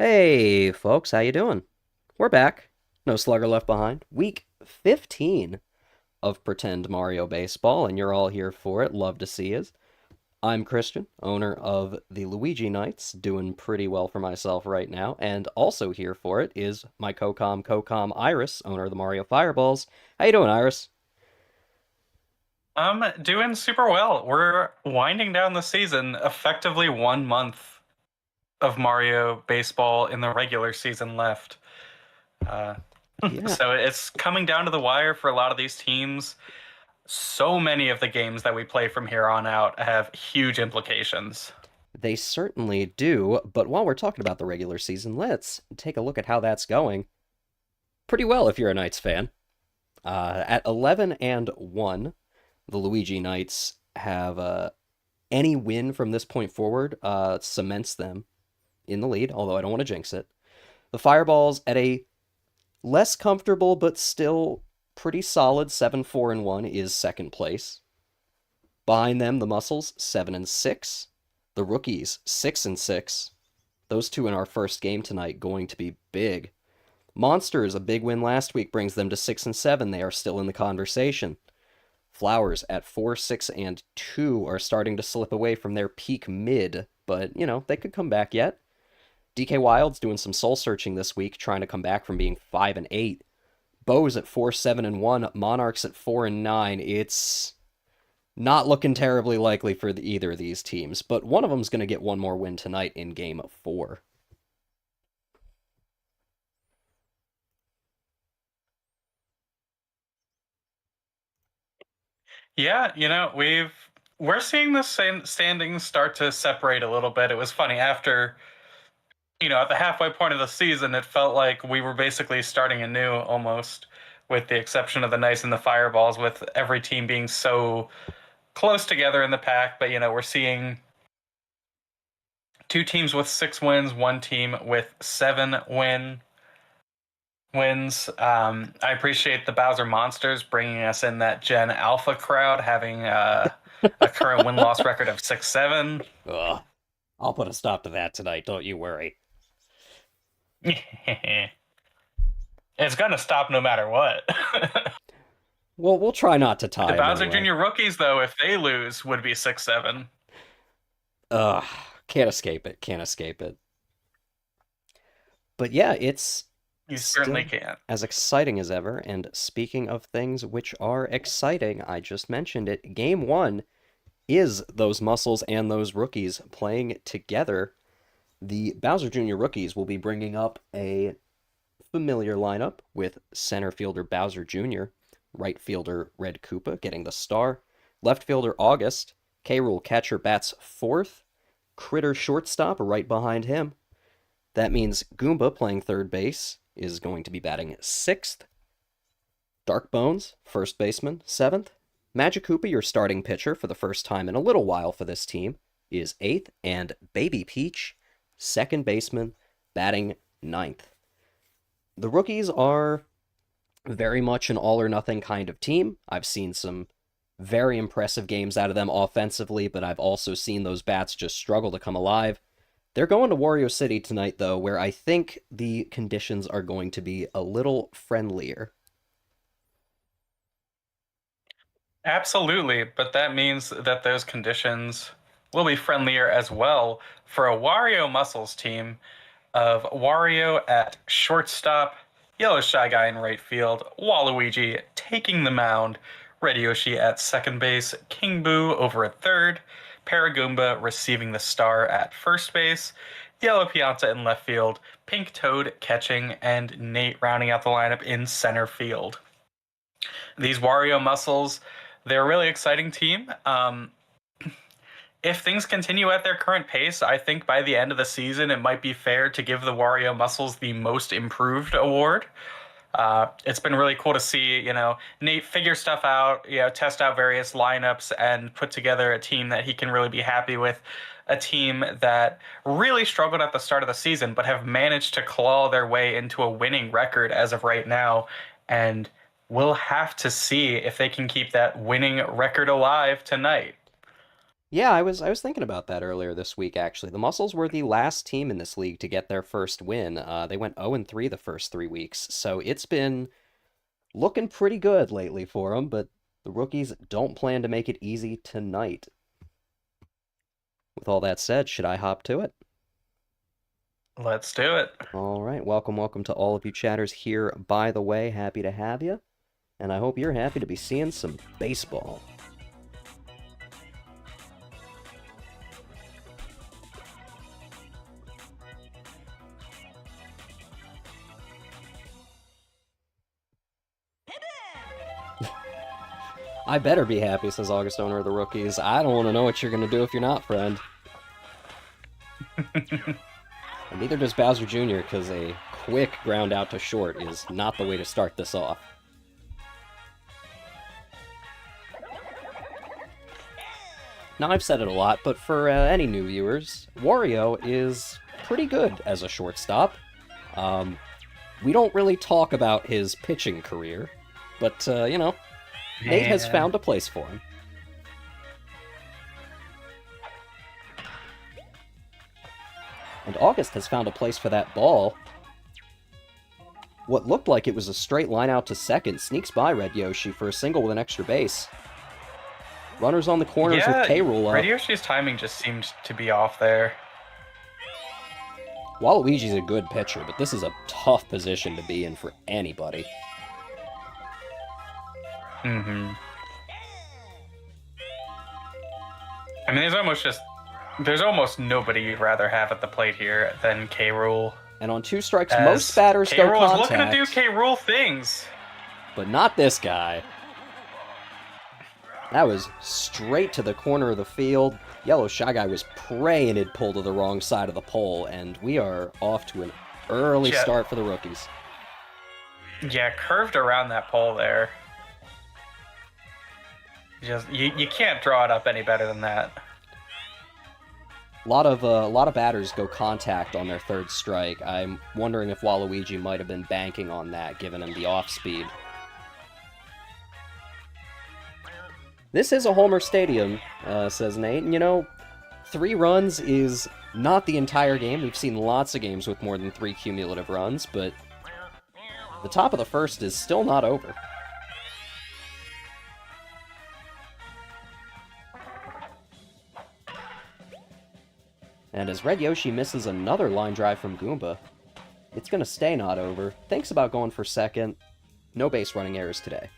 Hey, folks, how you doing? We're back. No Slugger Left Behind. Week 15 of Pretend Mario Baseball, and you're all here for it. Love to see you. I'm Christian, owner of the Luigi Knights, doing pretty well for myself right now, and also here for it is my co-com Iris, owner of the Mario Fireballs. How you doing, Iris? I'm doing super well. We're winding down the season, effectively 1 month of Mario baseball in the regular season left. Uh, Yeah, so it's coming down to the wire for a lot of these teams. So many of the games that we play from here on out have huge implications. they certainly do, but while we're talking about the regular season, let's take a look at how that's going. Pretty well if you're a Knights fan. At 11 and 1, the Luigi Knights have any win from this point forward cements them in the lead, although I don't want to jinx it. The Fireballs at a less comfortable but still pretty solid 7 4 and 1 is second place. Behind them, the Muscles 7 and 6, the Rookies 6 and 6. Those two in our first game tonight going to be big. Monsters, a big win last week, brings them to 6 and 7. They are still in the conversation. Flowers at 4, 6, and 2 are starting to slip away from their peak mid, but, they could come back yet. DK Wild's doing some soul searching this week, trying to come back from being 5 and 8. Bows at 4, 7, and 1. Monarchs at 4 and 9. It's not looking terribly likely for either of these teams, but one of them's going to get one more win tonight in game 4. Yeah, we're seeing the same standings start to separate a little bit. It was funny after, at the halfway point of the season, it felt like we were basically starting anew almost, with the exception of the Knights and the Fireballs, with every team being so close together in the pack. But, we're seeing two teams with 6 wins, one team with 7 wins. I appreciate the Bowser Monsters bringing us in that Gen Alpha crowd, having a current win loss record of 6-7. Ugh. I'll put a stop to that tonight, don't you worry. It's gonna stop no matter what. Well, we'll try not to The tie them Bowser anyway. Jr. rookies, though, if they lose, would be 6-7. Ugh, can't escape it, can't escape it. But yeah, it's You certainly still can. as exciting as ever. And speaking of things which are exciting, I just mentioned it. Game 1 is those muscles and those rookies playing together. The Bowser Jr. rookies will be bringing up a familiar lineup with center fielder Bowser Jr., right fielder Red Koopa getting the star, left fielder August, K. Rool catcher bats fourth, Critter shortstop right behind him. That means Goomba playing third base is going to be batting sixth. Dark Bones, first baseman, seventh. Magic Koopa, your starting pitcher for the first time in a little while for this team, is eighth. And Baby Peach, second baseman, batting ninth. The rookies are very much an all or nothing kind of team. I've seen some very impressive games out of them offensively, but I've also seen those bats just struggle to come alive. They're going to Wario City tonight, though, where I think the conditions are going to be a little friendlier. Absolutely, but that means that those conditions will be friendlier as well for a Wario Muscles team of Wario at shortstop, Yellow Shy Guy in right field, Waluigi taking the mound, Red Yoshi at second base, King Boo over at third, Paragoomba receiving the star at first base, Yellow Pianta in left field, Pink Toad catching, and Nate rounding out the lineup in center field. These Wario Muscles, they're a really exciting team. If things continue at their current pace, I think by the end of the season, it might be fair to give the Wario Muscles the Most Improved award. It's been really cool to see, Nate figure stuff out, test out various lineups and put together a team that he can really be happy with. A team that really struggled at the start of the season, but have managed to claw their way into a winning record as of right now. And we'll have to see if they can keep that winning record alive tonight. Yeah, I was thinking about that earlier this week, actually. The Muscles were the last team in this league to get their first win. They went 0-3 the first 3 weeks, so it's been looking pretty good lately for them, but the rookies don't plan to make it easy tonight. With all that said, should I hop to it? Let's do it. All right, welcome to all of you chatters here. By the way, happy to have you, and I hope you're happy to be seeing some baseball. I better be happy, says August, owner of the rookies. I don't want to know what you're going to do if you're not, friend. And neither does Bowser Jr., because a quick ground out to short is not the way to start this off. Now, I've said it a lot, but for any new viewers, Wario is pretty good as a shortstop. We don't really talk about his pitching career, but, you know, Nate has found a place for him. And August has found a place for that ball. What looked like it was a straight line out to second sneaks by Red Yoshi for a single with an extra base. Runners on the corners with K-Rool up. Red Yoshi's timing just seemed to be off there. Waluigi's a good pitcher, but this is a tough position to be in for anybody. Mm-hmm. I mean, there's almost nobody you'd rather have at the plate here than K-Rool. And on 2 strikes, most batters go contact. K-Rool's looking to do K-Rool things. But not this guy. That was straight to the corner of the field. Yellow Shy Guy was praying it'd pull to the wrong side of the pole, and we are off to an early start for the rookies. Yeah, curved around that pole there. You can't draw it up any better than that. A lot of batters go contact on their 3rd strike. I'm wondering if Waluigi might have been banking on that, giving him the off speed. This is a Homer Stadium, says Nate. And, you know, 3 runs is not the entire game. We've seen lots of games with more than 3 cumulative runs, but the top of the 1st is still not over. And as Red Yoshi misses another line drive from Goomba, it's going to stay not over. Thinks about going for second. No base running errors today.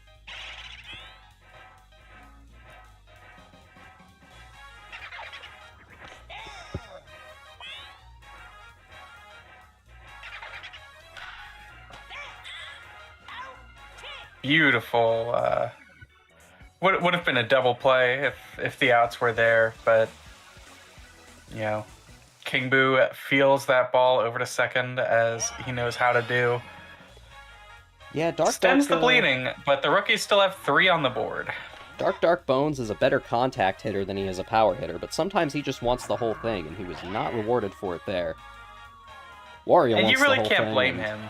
Beautiful. Would have been a double play if the outs were there, but you know, King Boo feels that ball over to second as he knows how to do. Yeah, Stems the bleeding, but the rookies still have 3 on the board. Dark Bones is a better contact hitter than he is a power hitter, but sometimes he just wants the whole thing, and he was not rewarded for it there. Wario and wants you really the whole can't thing, blame him.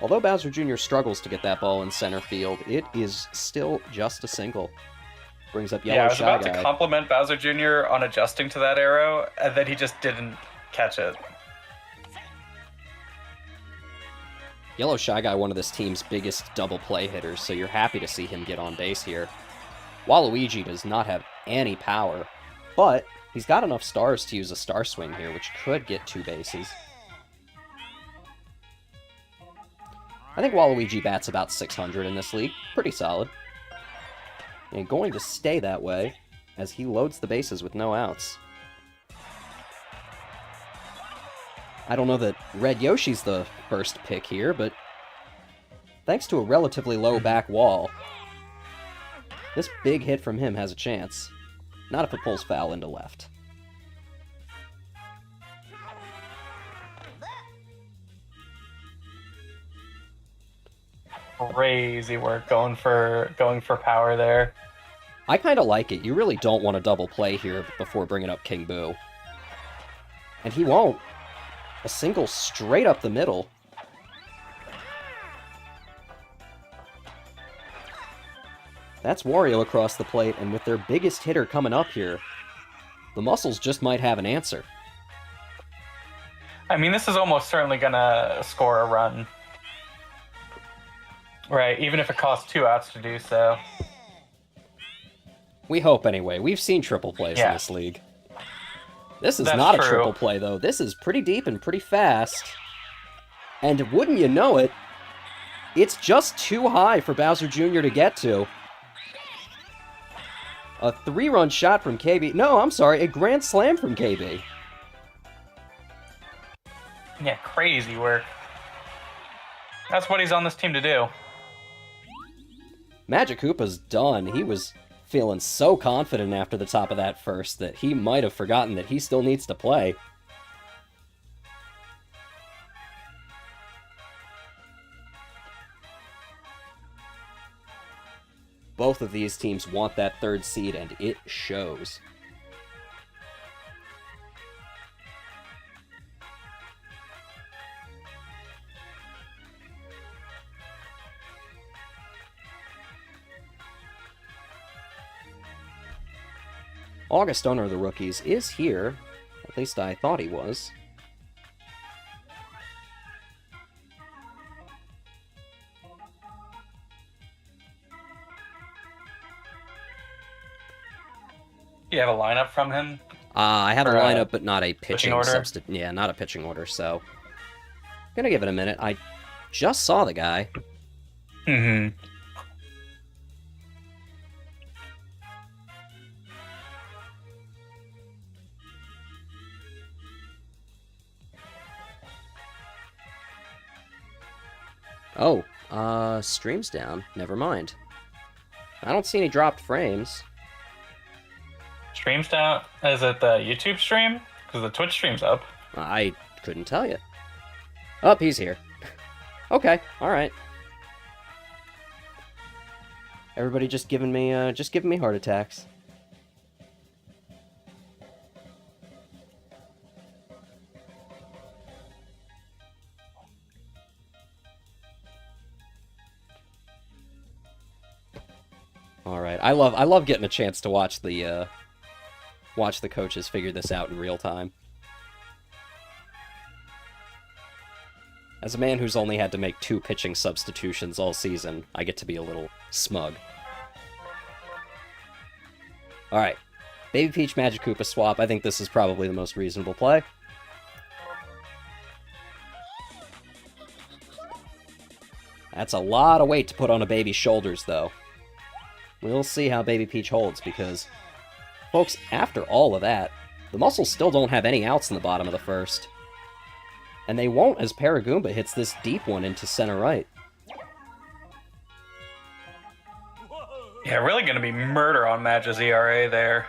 Although Bowser Jr. struggles to get that ball in center field, it is still just a single. Brings up Yellow Shy Guy. I was about to compliment Bowser Jr. on adjusting to that arrow, and then he just didn't catch it. Yellow Shy Guy, one of this team's biggest double play hitters, so you're happy to see him get on base here. Waluigi does not have any power, but he's got enough stars to use a star swing here, which could get 2 bases. I think Waluigi bats about 600 in this league. Pretty solid. And going to stay that way as he loads the bases with no outs. I don't know that Red Yoshi's the first pick here, but thanks to a relatively low back wall, this big hit from him has a chance. Not if it pulls foul into left. Crazy work going for power there. I kind of like it. You really don't want to double play here before bringing up King Boo. And he won't. A single straight up the middle. That's Wario across the plate, and with their biggest hitter coming up here, the Muscles just might have an answer. I mean, this is almost certainly going to score a run. Right, even if it costs 2 outs to do so. We hope, anyway. We've seen triple plays in this league. This is That's not true. a triple play, though. This is pretty deep and pretty fast. And wouldn't you know it, it's just too high for Bowser Jr. to get to. A 3-run shot from KB. No, I'm sorry, a grand slam from KB. Yeah, crazy work. That's what he's on this team to do. Magic Koopa's done. He was feeling so confident after the top of that first that he might have forgotten that he still needs to play. Both of these teams want that 3rd seed, and it shows. August, owner of the Rookies, is here. At least I thought he was. You have a lineup from him? I have a lineup, but not a pitching order? substitute. Yeah, not a pitching order, so... Gonna give it a minute. I just saw the guy. Mm-hmm. Oh, stream's down. Never mind. I don't see any dropped frames. Stream's down? Is it the YouTube stream? Because the Twitch stream's up. I couldn't tell you. Oh, he's here. Okay, alright. Everybody just giving me heart attacks. Alright, I love getting a chance to watch the coaches figure this out in real time. As a man who's only had to make 2 pitching substitutions all season, I get to be a little smug. Alright, Baby Peach Magic Koopa swap. I think this is probably the most reasonable play. That's a lot of weight to put on a baby's shoulders, though. We'll see how Baby Peach holds, because, folks, after all of that, the Muscles still don't have any outs in the bottom of the first. And they won't as Paragoomba hits this deep one into center right. Yeah, really going to be murder on Madge's ERA there.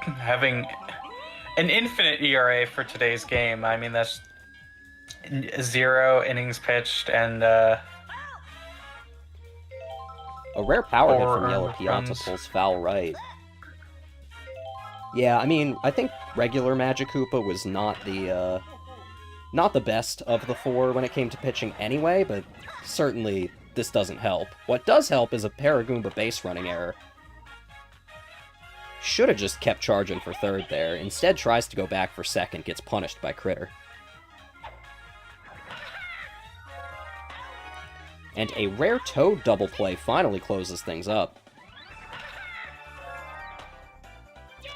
Having an infinite ERA for today's game. I mean, that's 0 innings pitched and... A rare power hit from 4 Yellow Pianta runs. pulls foul right. Yeah, I mean, I think regular Magic Koopa was not the best of the 4 when it came to pitching anyway, but certainly this doesn't help. What does help is a Paragoomba base running error. Should have just kept charging for 3rd there. Instead tries to go back for 2nd, gets punished by Critter. And a rare Toad double play finally closes things up.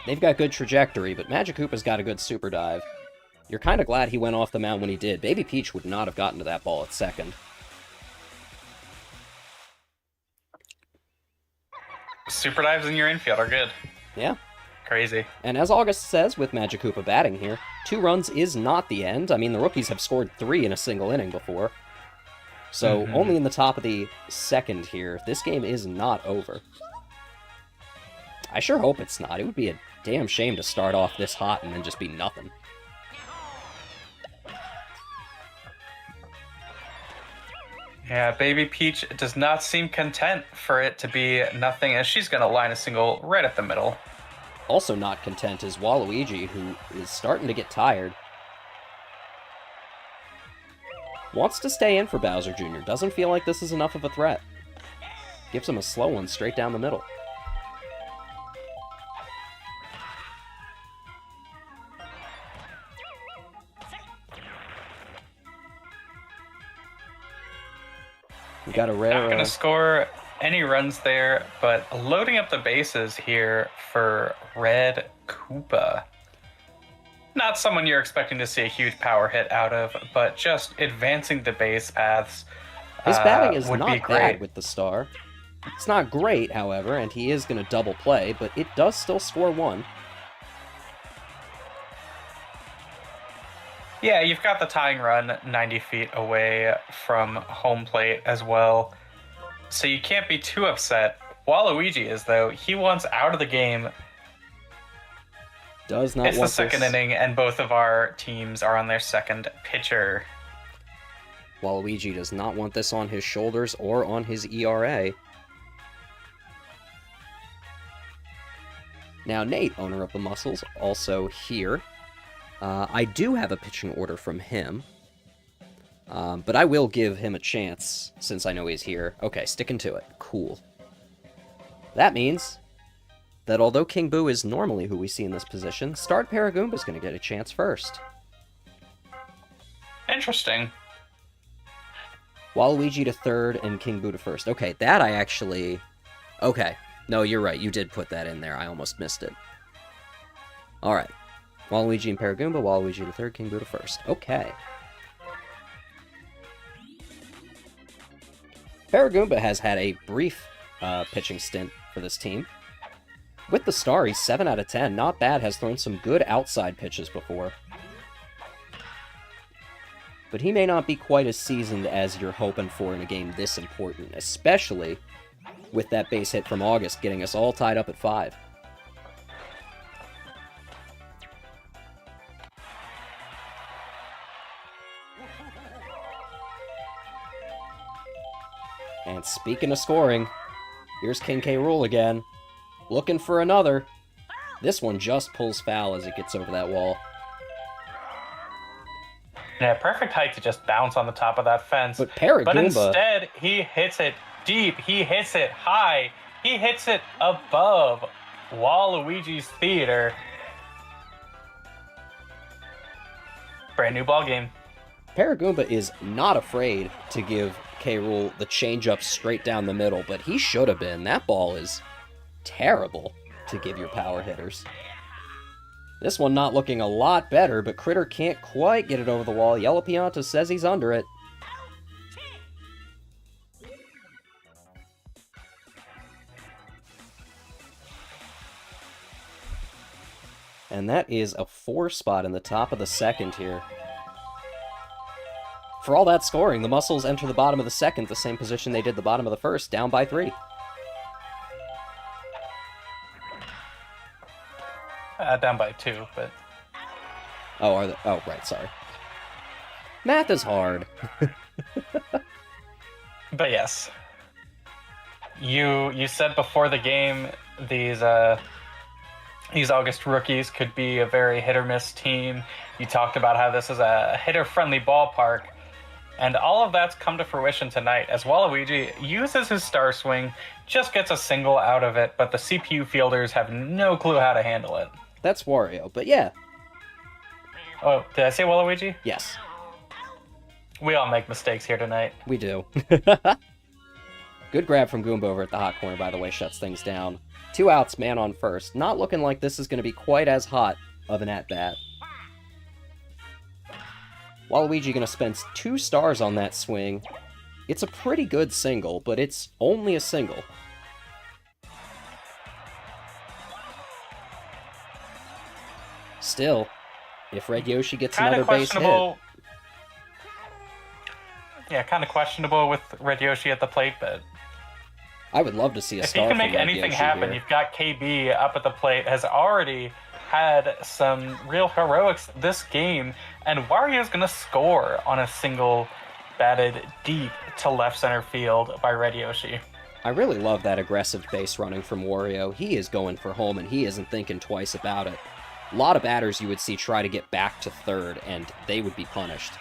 They've got good trajectory, but Magic Koopa's got a good super dive. You're kind of glad he went off the mound when he did. Baby Peach would not have gotten to that ball at 2nd. Super dives in your infield are good. Yeah. Crazy. And as August says, with Magic Koopa batting here, 2 runs is not the end. I mean, the Rookies have scored 3 in a single inning before. So, only in the top of the 2nd here. This game is not over. I sure hope it's not. It would be a damn shame to start off this hot and then just be nothing. Yeah, Baby Peach does not seem content for it to be nothing, and she's going to line a single right at the middle. Also not content is Waluigi, who is starting to get tired. Wants to stay in for Bowser Jr. Doesn't feel like this is enough of a threat. Gives him a slow one straight down the middle. We got a rare... Not going to score any runs there, but loading up the bases here for Red Koopa. Not someone you're expecting to see a huge power hit out of, but just advancing the base paths His batting is would not be great. bad with the star. It's not great, however, and he is going to double play, but it does still score one. Yeah, you've got the tying run 90 feet away from home plate as well, so you can't be too upset. Waluigi is, though. He wants out of the game. Does not It's the second inning, and both of our teams are on their second pitcher. Waluigi does not want this on his shoulders or on his ERA. Now, Nate, owner of the Muscles, also here. I do have a pitching order from him, but I will give him a chance since I know he's here. Okay, sticking to it. Cool. That means that although King Boo is normally who we see in this position, Starred Paragoomba is going to get a chance first. Interesting. Waluigi to third and King Boo to first. Okay, that I actually... Okay. No, you're right. You did put that in there. I almost missed it. Alright. Waluigi and Paragoomba, Waluigi to third, King Boo to first. Okay. Paragoomba has had a brief pitching stint for this team. With the star, he's 7 out of 10. Not bad, has thrown some good outside pitches before. But he may not be quite as seasoned as you're hoping for in a game this important, especially with that base hit from August getting us all tied up at 5. And speaking of scoring, here's King K. Rool again. Looking for another. This one just pulls foul as it gets over that wall. Yeah, perfect height to just bounce on the top of that fence. But Paragoomba... But instead, he hits it deep. He hits it high. He hits it above Waluigi's theater. Brand new ball game. Paragoomba is not afraid to give K. Rool the changeup straight down the middle, but he should have been. That ball is terrible to give your power hitters. This one not looking a lot better, but Critter can't quite get it over the wall. Yellow Pianta says he's under it. And that is a 4 spot in the top of the second here. For all that scoring, the Muscles enter the bottom of the second, the same position they did the bottom of the first, down by 3. Down by 2, but... Oh, are they? Oh, right, sorry. Math is hard. But yes. You said before the game these August rookies could be a very hit-or-miss team. You talked about how this is a hitter-friendly ballpark. And all of that's come to fruition tonight as Waluigi uses his star swing, just gets a single out of it, but the CPU fielders have no clue how to handle it. That's Wario, but yeah. Oh, did I say Waluigi? Yes. We all make mistakes here tonight. We do. Good grab from Goomba over at the hot corner, by the way, shuts things down. 2 outs, man on first. Not looking like this is going to be quite as hot of an at-bat. Waluigi going to spend 2 stars on that swing. It's a pretty good single, but it's only a single. Still, if Red Yoshi gets another base hit... Yeah, kind of questionable with Red Yoshi at the plate, but... I would love to see a if star he can from make Red anything Yoshi happen, here. you've got KB up at the plate, has already had some real heroics this game, and Wario's going to score on a single batted deep to left center field by Red Yoshi. I really love that aggressive base running from Wario. He is going for home, and he isn't thinking twice about it. A lot of batters you would see try to get back to third, and they would be punished.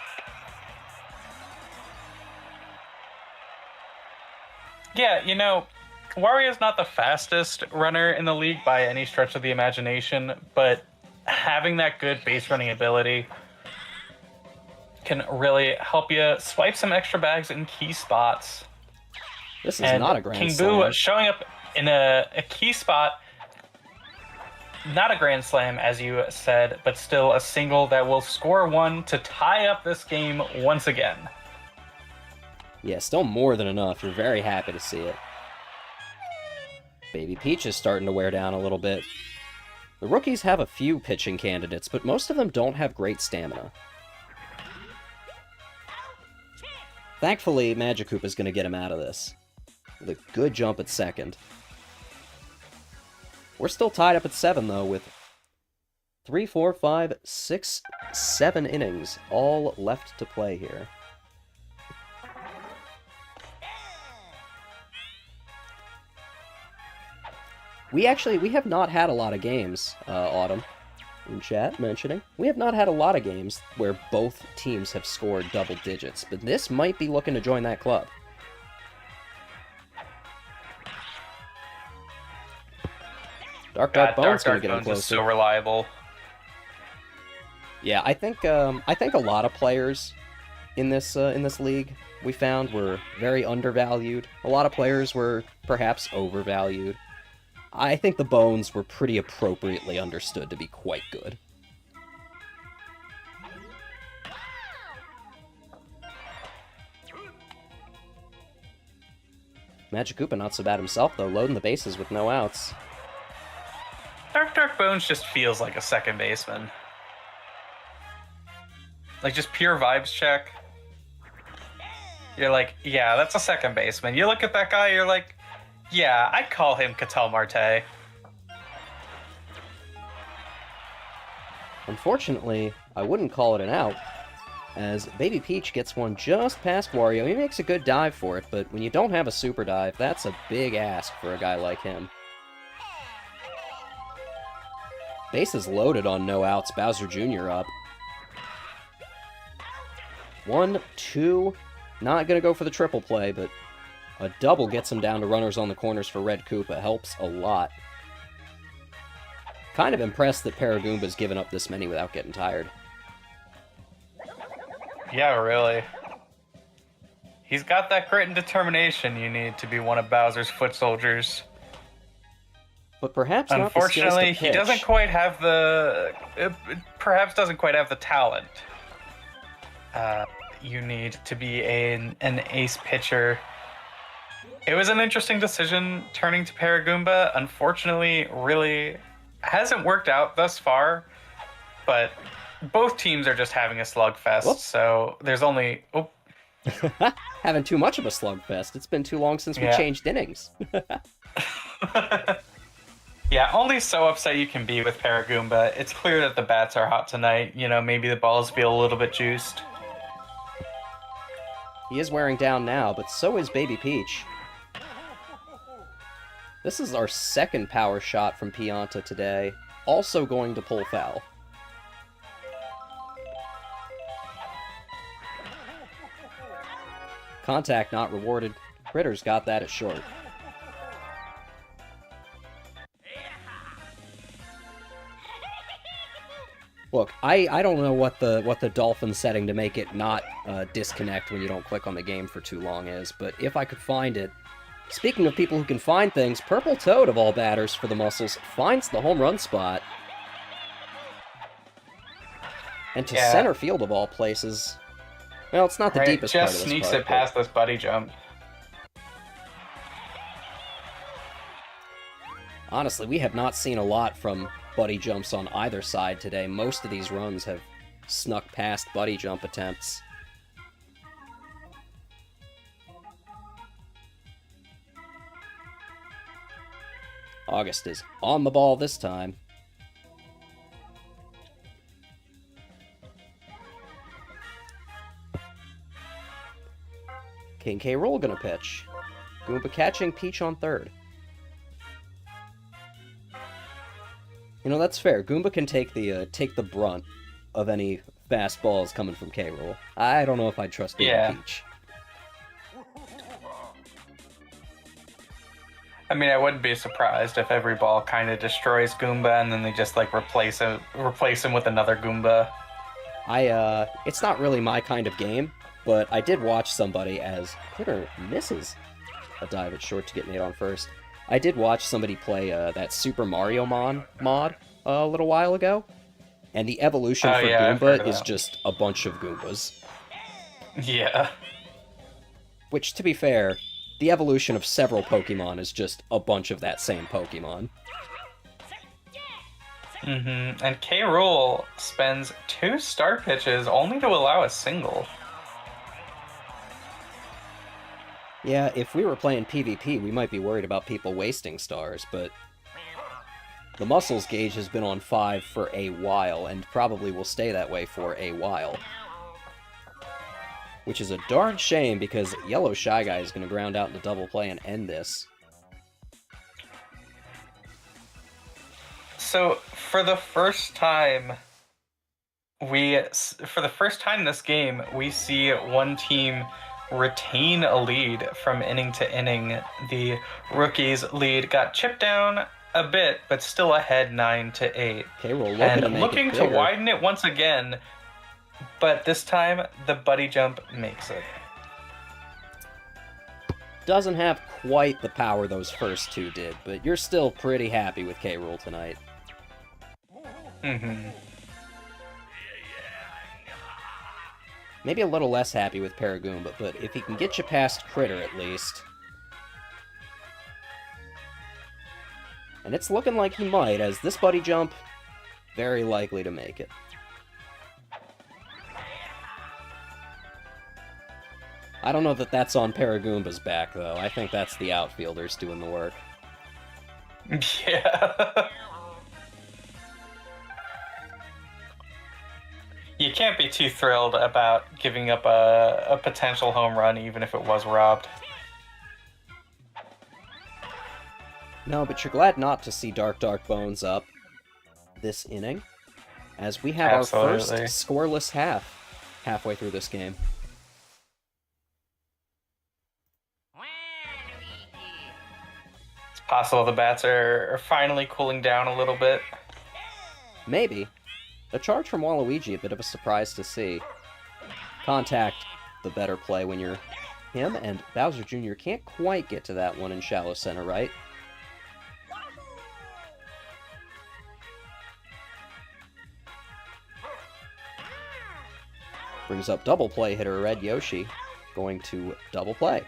Yeah, you know, Wario's not the fastest runner in the league by any stretch of the imagination, but having that good base running ability can really help you swipe some extra bags in key spots. This is And not a grand King Boo slam. showing up in a key spot, not a grand slam, as you said, but still a single that will score one to tie up this game once again. Yeah, still more than enough. You're very happy to see it. Baby Peach is starting to wear down a little bit. The rookies have a few pitching candidates, but most of them don't have great stamina. Thankfully, Magikarp is going to get him out of this. With a good jump at second. We're still tied up at 7, though, with 3, 4, 5, 6, 7 innings all left to play here. We have not had a lot of games, Autumn, in chat, mentioning. We have not had a lot of games where both teams have scored double digits, but this might be looking to join that club. Dark Bones going to get him closer. Is so reliable. Yeah, I think a lot of players in this league we found were very undervalued. A lot of players were perhaps overvalued. I think the Bones were pretty appropriately understood to be quite good. Magikarp not so bad himself, though, loading the bases with no outs. Dark Bones just feels like a second baseman. Like, just pure vibes check. You're like, yeah, that's a second baseman. You look at that guy, you're like, yeah, I'd call him Ketel Marte. Unfortunately, I wouldn't call it an out, as Baby Peach gets one just past Wario. He makes a good dive for it, but when you don't have a super dive, that's a big ask for a guy like him. Bases loaded on no outs, Bowser Jr. up. 1, 2, not gonna go for the triple play, but a double gets him down to runners on the corners for Red Koopa. Helps a lot. Kind of impressed that Paragoomba's given up this many without getting tired. Yeah, really. He's got that grit and determination you need to be one of Bowser's foot soldiers. But perhaps not the skills to Unfortunately, pitch. he doesn't quite have the... perhaps doesn't quite have the talent. You need to be an ace pitcher. It was an interesting decision turning to Paragoomba. Unfortunately, really hasn't worked out thus far, but both teams are just having a slugfest, Whoops. so there's only... Oh. Having too much of a slugfest. It's been too long since we changed innings. Yeah, only so upset you can be with Paragoomba. It's clear that the bats are hot tonight. You know, maybe the balls feel a little bit juiced. He is wearing down now, but so is Baby Peach. This is our second power shot from Pianta today, also going to pull foul. Contact not rewarded. Critter's got that at short. Look, I don't know what the dolphin setting to make it not disconnect when you don't click on the game for too long is, but if I could find it... Speaking of people who can find things, Purple Toad, of all batters for the Muscles, finds the home run spot. And to center field, of all places... Well, it's not the deepest part of this just sneaks park, it past this buddy jump. Honestly, we have not seen a lot from buddy jumps on either side today. Most of these runs have snuck past buddy jump attempts. August is on the ball this time. King K. Rool gonna pitch. Goomba catching, Peach on third. You know, that's fair. Goomba can take the brunt of any fastballs coming from K. Rool. I don't know if I'd trust Baby Peach. I mean, I wouldn't be surprised if every ball kind of destroys Goomba and then they just like replace him with another Goomba. It's not really my kind of game, but I did watch somebody as Critter misses a dive at short to get made on first. I did watch somebody play that Super Mario mod a little while ago, and the evolution Oh for yeah, I've heard Goomba of is that. just a bunch of Goombas. Yeah. Which, to be fair, the evolution of several Pokemon is just a bunch of that same Pokemon. And K. Rool spends 2 start pitches only to allow a single. Yeah, if we were playing PvP, we might be worried about people wasting stars, but the muscles gauge has been on 5 for a while, and probably will stay that way for a while. Which is a darn shame, because Yellow Shy Guy is going to ground out into double play and end this. So for the first time, this game, we see one team retain a lead from inning to inning. The rookies' lead got chipped down a bit, but still ahead 9-8. Okay, we're looking And to make looking it to bigger. widen it once again, but this time the buddy jump makes it. Doesn't have quite the power those first two did, but you're still pretty happy with K. Rool tonight. Maybe a little less happy with Paragoomba, but if he can get you past Critter at least. And it's looking like he might, as this buddy jump, very likely to make it. I don't know that that's on Paragoomba's back, though. I think that's the outfielders doing the work. Yeah. You can't be too thrilled about giving up a potential home run, even if it was robbed. No, but you're glad not to see Dark Bones up this inning, as we have Absolutely. our first scoreless halfway through this game. It's possible the bats are finally cooling down a little bit. Maybe. The charge from Waluigi, a bit of a surprise to see. Contact, the better play when you're him, and Bowser Jr. can't quite get to that one in shallow center right. Brings up double play hitter Red Yoshi, going to double play.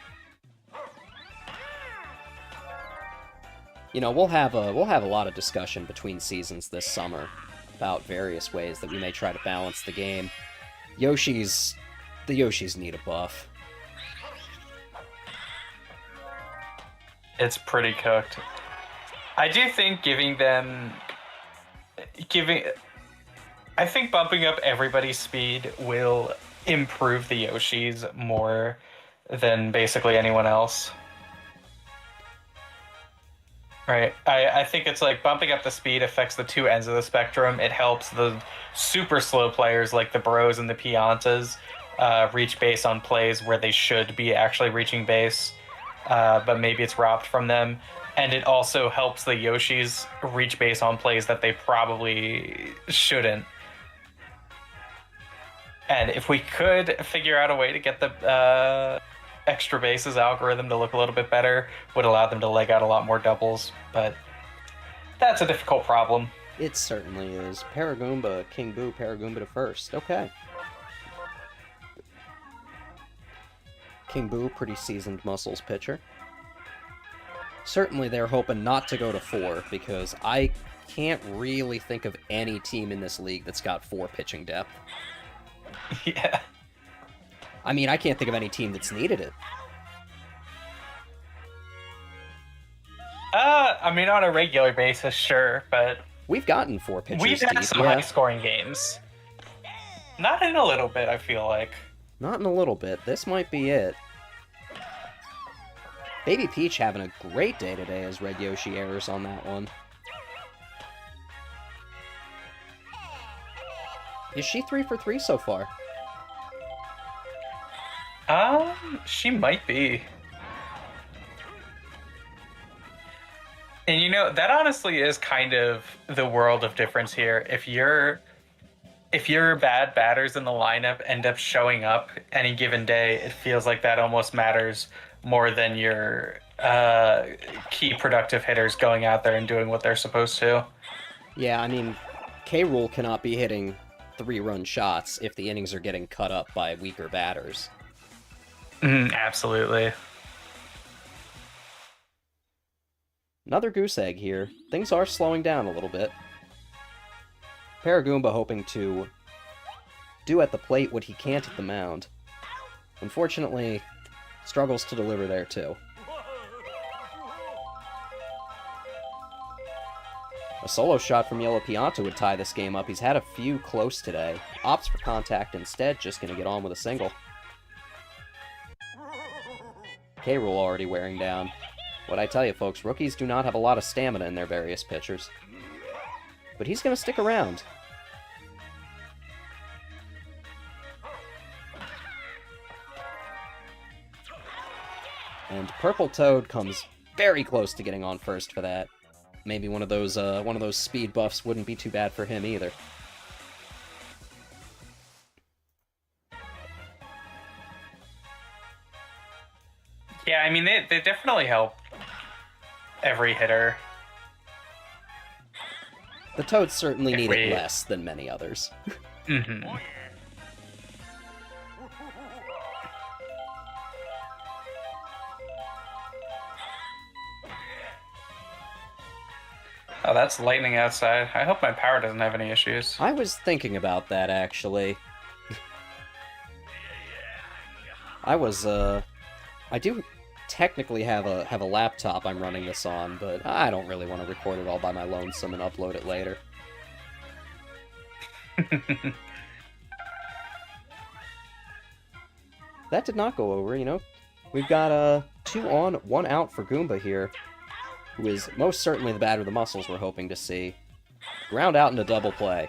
You know, we'll have a lot of discussion between seasons this summer about various ways that we may try to balance the game. The Yoshis need a buff. It's pretty cooked. I do think I think bumping up everybody's speed will improve the Yoshis more than basically anyone else. Right. I think it's like bumping up the speed affects the two ends of the spectrum. It helps the super slow players like the Bros and the Piantas reach base on plays where they should be actually reaching base, but maybe it's robbed from them. And it also helps the Yoshis reach base on plays that they probably shouldn't. And if we could figure out a way to get the extra bases algorithm to look a little bit better, would allow them to leg out a lot more doubles, but that's a difficult problem. It certainly is. Paragoomba, King Boo, Paragoomba to first. Okay. King Boo, pretty seasoned muscles pitcher. Certainly they're hoping not to go to 4, because I can't really think of any team in this league that's got 4 pitching depth. Yeah. I mean, I can't think of any team that's needed it. I mean, on a regular basis, sure, but We've gotten 4 pitchers we've had deep, some yeah. high-scoring games. Not in a little bit, I feel like. Not in a little bit. This might be it. Baby Peach having a great day today as Red Yoshi errors on that one. Is she 3 for 3 so far? She might be. And that honestly is kind of the world of difference here. If your bad batters in the lineup end up showing up any given day, it feels like that almost matters more than your key productive hitters going out there and doing what they're supposed to. Yeah, I mean, K. Rool cannot be hitting 3-run shots if the innings are getting cut up by weaker batters. Absolutely. Another goose egg here. Things are slowing down a little bit. Paragoomba hoping to do at the plate what he can't at the mound. Unfortunately, struggles to deliver there too. A solo shot from Yellow Pianta would tie this game up. He's had a few close today. Opts for contact instead, just going to get on with a single. K-Rool already wearing down. What I tell you, folks, rookies do not have a lot of stamina in their various pitchers. But he's going to stick around. And Purple Toad comes very close to getting on first for that. Maybe one of those speed buffs wouldn't be too bad for him either. Yeah, I mean they definitely help every hitter. The Toads certainly If need we- it less than many others. hmm Oh, that's lightning outside. I hope my power doesn't have any issues. I was thinking about that, actually. I do technically have a laptop I'm running this on, but I don't really want to record it all by my lonesome and upload it later. That did not go over, you know. We've got 2 on, 1 out for Goomba here, who is most certainly the batter of the muscles we're hoping to see. Ground out into double play.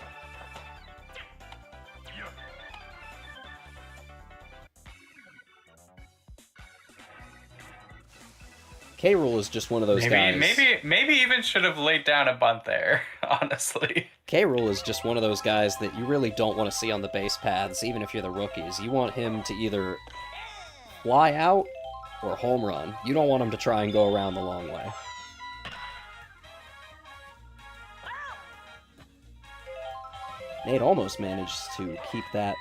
K-Rool is just one of those guys. Maybe even should have laid down a bunt there, honestly. K-Rool is just one of those guys that you really don't want to see on the base paths, even if you're the rookies. You want him to either fly out or home run. You don't want him to try and go around the long way. Nate almost managed to keep that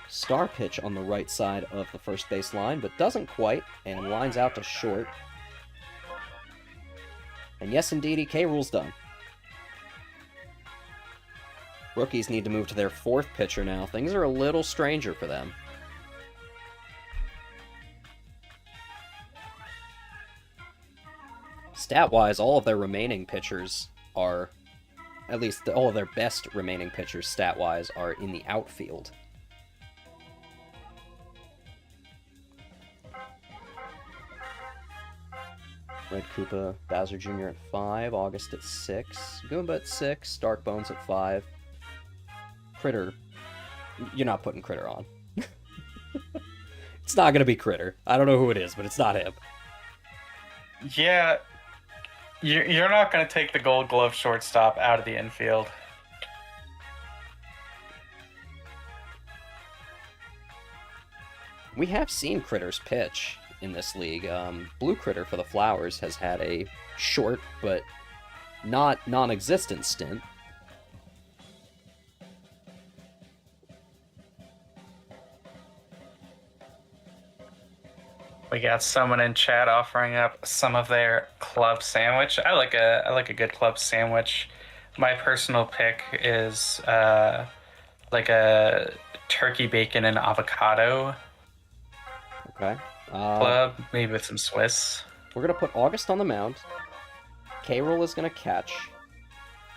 star pitch on the right side of the first base line, but doesn't quite, and lines out to short. And yes, indeedy, K-Rool's done. Rookies need to move to their 4th pitcher now. Things are a little stranger for them. Stat-wise, all of their remaining pitchers are, at least all of their best remaining pitchers stat-wise, are in the outfield. Red Koopa, Bowser Jr. at 5, August at 6, Goomba at 6, Dark Bones at 5. Critter, you're not putting Critter on. It's not going to be Critter. I don't know who it is, but it's not him. Yeah, you're not going to take the Gold Glove shortstop out of the infield. We have seen Critters pitch in this league. Blue Critter for the Flowers has had a short but not non-existent stint. We got someone in chat offering up some of their club sandwich. I like a good club sandwich. My personal pick is like a turkey bacon and avocado Okay. club, maybe with some Swiss. We're going to put August on the mound. K-Rool is going to catch.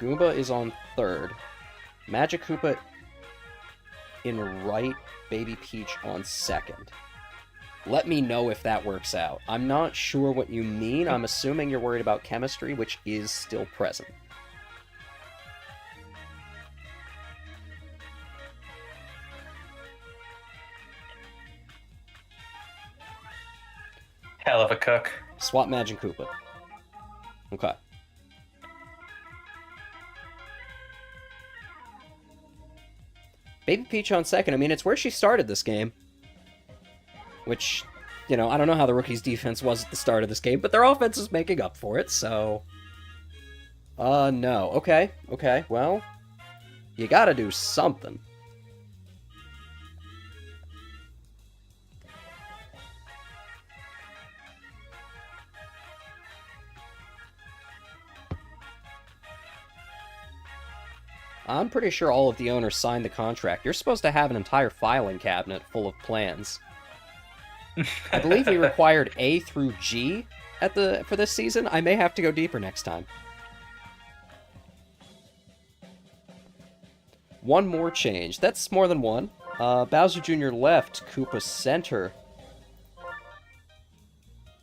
Goomba is on 3rd. Magic Koopa in right. Baby Peach on 2nd. Let me know if that works out. I'm not sure what you mean. I'm assuming you're worried about chemistry, which is still present. Hell of a cook. Swap Magic Koopa. Okay. Baby Peach on second. I mean, it's where she started this game. Which, I don't know how the rookies' defense was at the start of this game, but their offense is making up for it, so... no. Okay. Okay, well... You gotta do something. I'm pretty sure all of the owners signed the contract. You're supposed to have an entire filing cabinet full of plans. I believe we required A through G for this season. I may have to go deeper next time. One more change. That's more than one. Bowser Jr. left. Koopa center.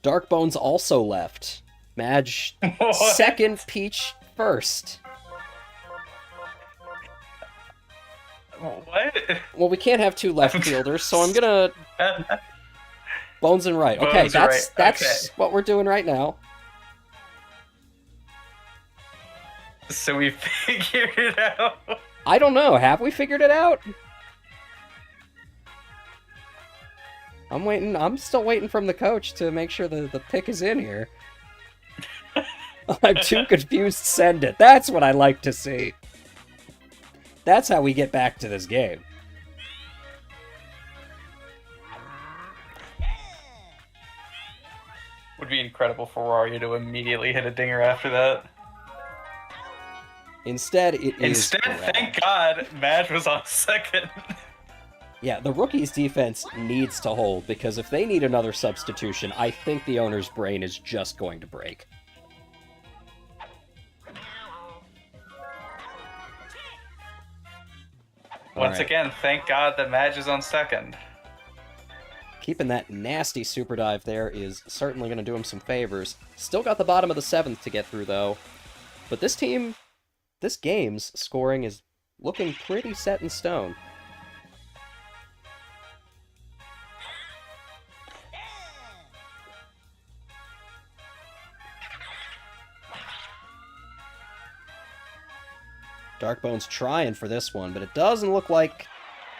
Darkbones also left. Madge second. Peach first. What? Well, we can't have two left fielders, so I'm gonna... Bones and right. Okay, Bones and right. That's what we're doing right now. So we figured it out. I don't know. Have we figured it out? I'm waiting. I'm still waiting from the coach to make sure the pick is in here. I'm too confused. Send it. That's what I like to see. That's how we get back to this game. Would be incredible for Wario to immediately hit a dinger after that. Instead, it is. Instead, thank God, Madge was on second. Yeah, the rookies' defense needs to hold, because if they need another substitution, I think the owner's brain is just going to break. Once again, thank God that Madge is on second. Keeping that nasty super dive there is certainly going to do him some favors. Still got the bottom of the 7th to get through, though. But this game's scoring is looking pretty set in stone. Darkbone's trying for this one, but it doesn't look like...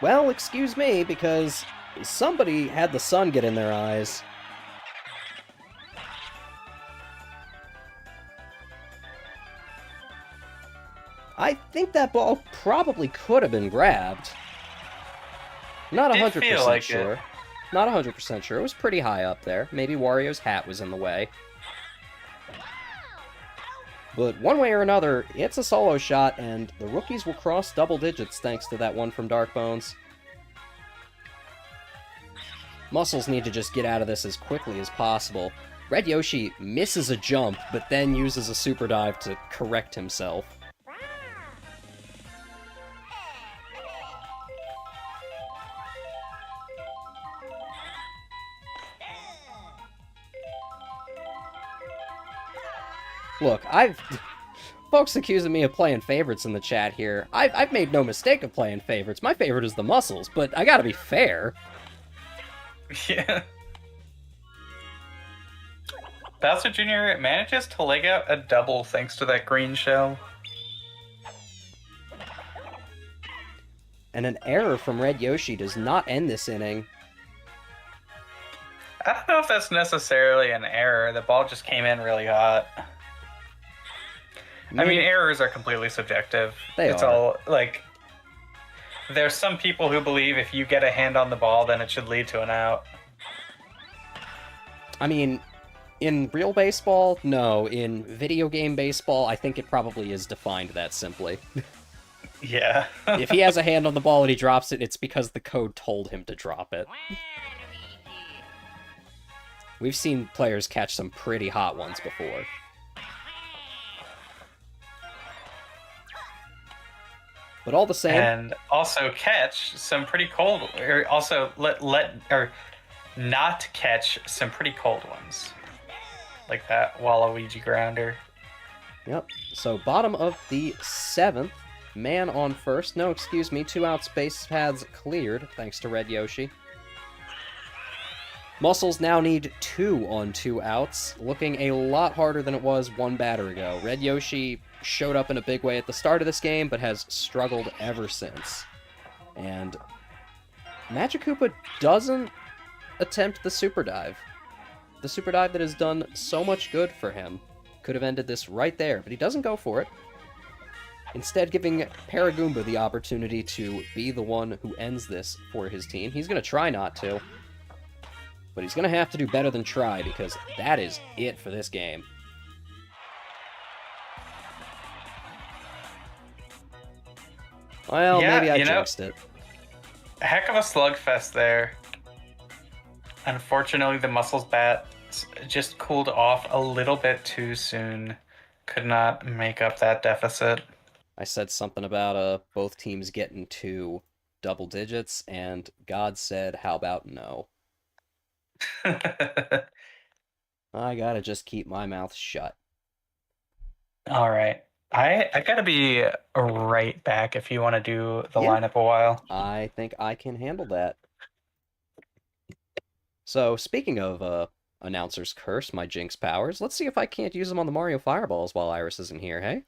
Well, excuse me, because somebody had the sun get in their eyes. I think that ball probably could have been grabbed. Not 100% sure. Not 100% sure. It was pretty high up there. Maybe Wario's hat was in the way. But one way or another, it's a solo shot, and the rookies will cross double digits thanks to that one from Darkbones. Muscles need to just get out of this as quickly as possible. Red Yoshi misses a jump, but then uses a super dive to correct himself. Look, folks accusing me of playing favorites in the chat here. I've made no mistake of playing favorites. My favorite is the Muscles, but I gotta be fair. Yeah. Bowser Jr. manages to leg out a double thanks to that green shell. And an error from Red Yoshi does not end this inning. I don't know if that's necessarily an error. The ball just came in really hot. I mean, errors are completely subjective. It's all, like... There's some people who believe if you get a hand on the ball, then it should lead to an out. I mean, in real baseball, no. In video game baseball, I think it probably is defined that simply. Yeah. If he has a hand on the ball and he drops it, it's because the code told him to drop it. We've seen players catch some pretty hot ones before. But all the same... And also catch some pretty cold... Or also or not catch some pretty cold ones. Like that Waluigi grounder. Yep. So bottom of the 7th. Man on first. No, excuse me. 2 outs, base paths cleared, thanks to Red Yoshi. Muscles now need 2 on 2 outs, looking a lot harder than it was 1 batter ago. Red Yoshi showed up in a big way at the start of this game, but has struggled ever since. And Magikoopa doesn't attempt the super dive. The super dive that has done so much good for him. Could have ended this right there, but he doesn't go for it. Instead, giving Paragoomba the opportunity to be the one who ends this for his team. He's going to try not to, but he's going to have to do better than try, because that is it for this game. Well, Yeah, maybe I jinxed it. A heck of a slugfest there. Unfortunately, the Muscles bat just cooled off a little bit too soon. Could not make up that deficit. I said something about both teams getting to double digits, and God said, how about no? I gotta just keep my mouth shut. All right. I gotta be right back if you want to do the Yeah. lineup a while. I think I can handle that. So, speaking of Announcer's Curse, my Jinx powers, let's see if I can't use them on the Mario Fireballs while Iris isn't here, hey?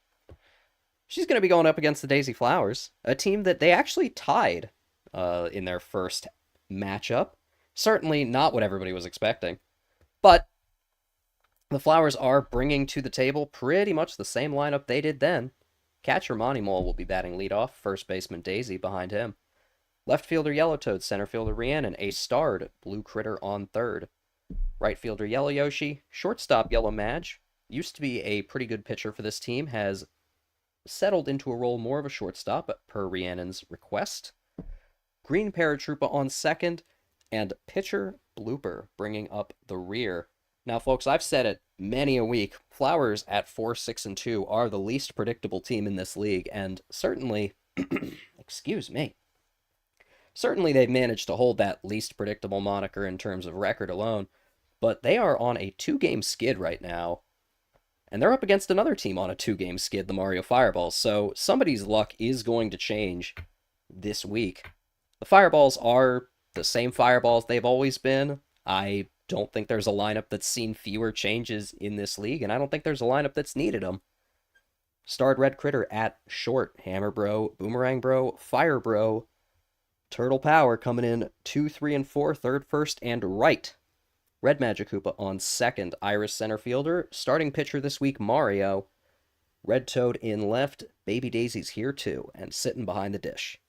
She's going to be going up against the Daisy Flowers, a team that they actually tied in their first matchup. Certainly not what everybody was expecting. But the Flowers are bringing to the table pretty much the same lineup they did then. Catcher Monty Mole will be batting leadoff, first baseman Daisy behind him. Left fielder Yellow Toad, center fielder Rhiannon, a starred Blue Critter on third. Right fielder Yellow Yoshi, shortstop Yellow Madge, used to be a pretty good pitcher for this team, has settled into a role more of a shortstop per Rhiannon's request. Green Paratroopa on second, and pitcher Blooper bringing up the rear. Now, folks, I've said it many a week, Flowers at 4-6-2 are the least predictable team in this league, and certainly, excuse me, certainly they've managed to hold that least predictable moniker in terms of record alone, but they are on a 2-game skid right now, and they're up against another team on a 2-game skid, the Mario Fireballs, so somebody's luck is going to change this week. The Fireballs are the same Fireballs they've always been. I don't think there's a lineup that's seen fewer changes in this league, and I don't think there's a lineup that's needed them. Starred Red Critter at short, Hammer Bro, Boomerang Bro, Fire Bro, Turtle Power coming in 2, 3, and 4, third, first, and right. Red Magikoopa on second, Iris center fielder. Starting pitcher this week, Mario. Red Toad in left, Baby Daisy's here too, and sitting behind the dish.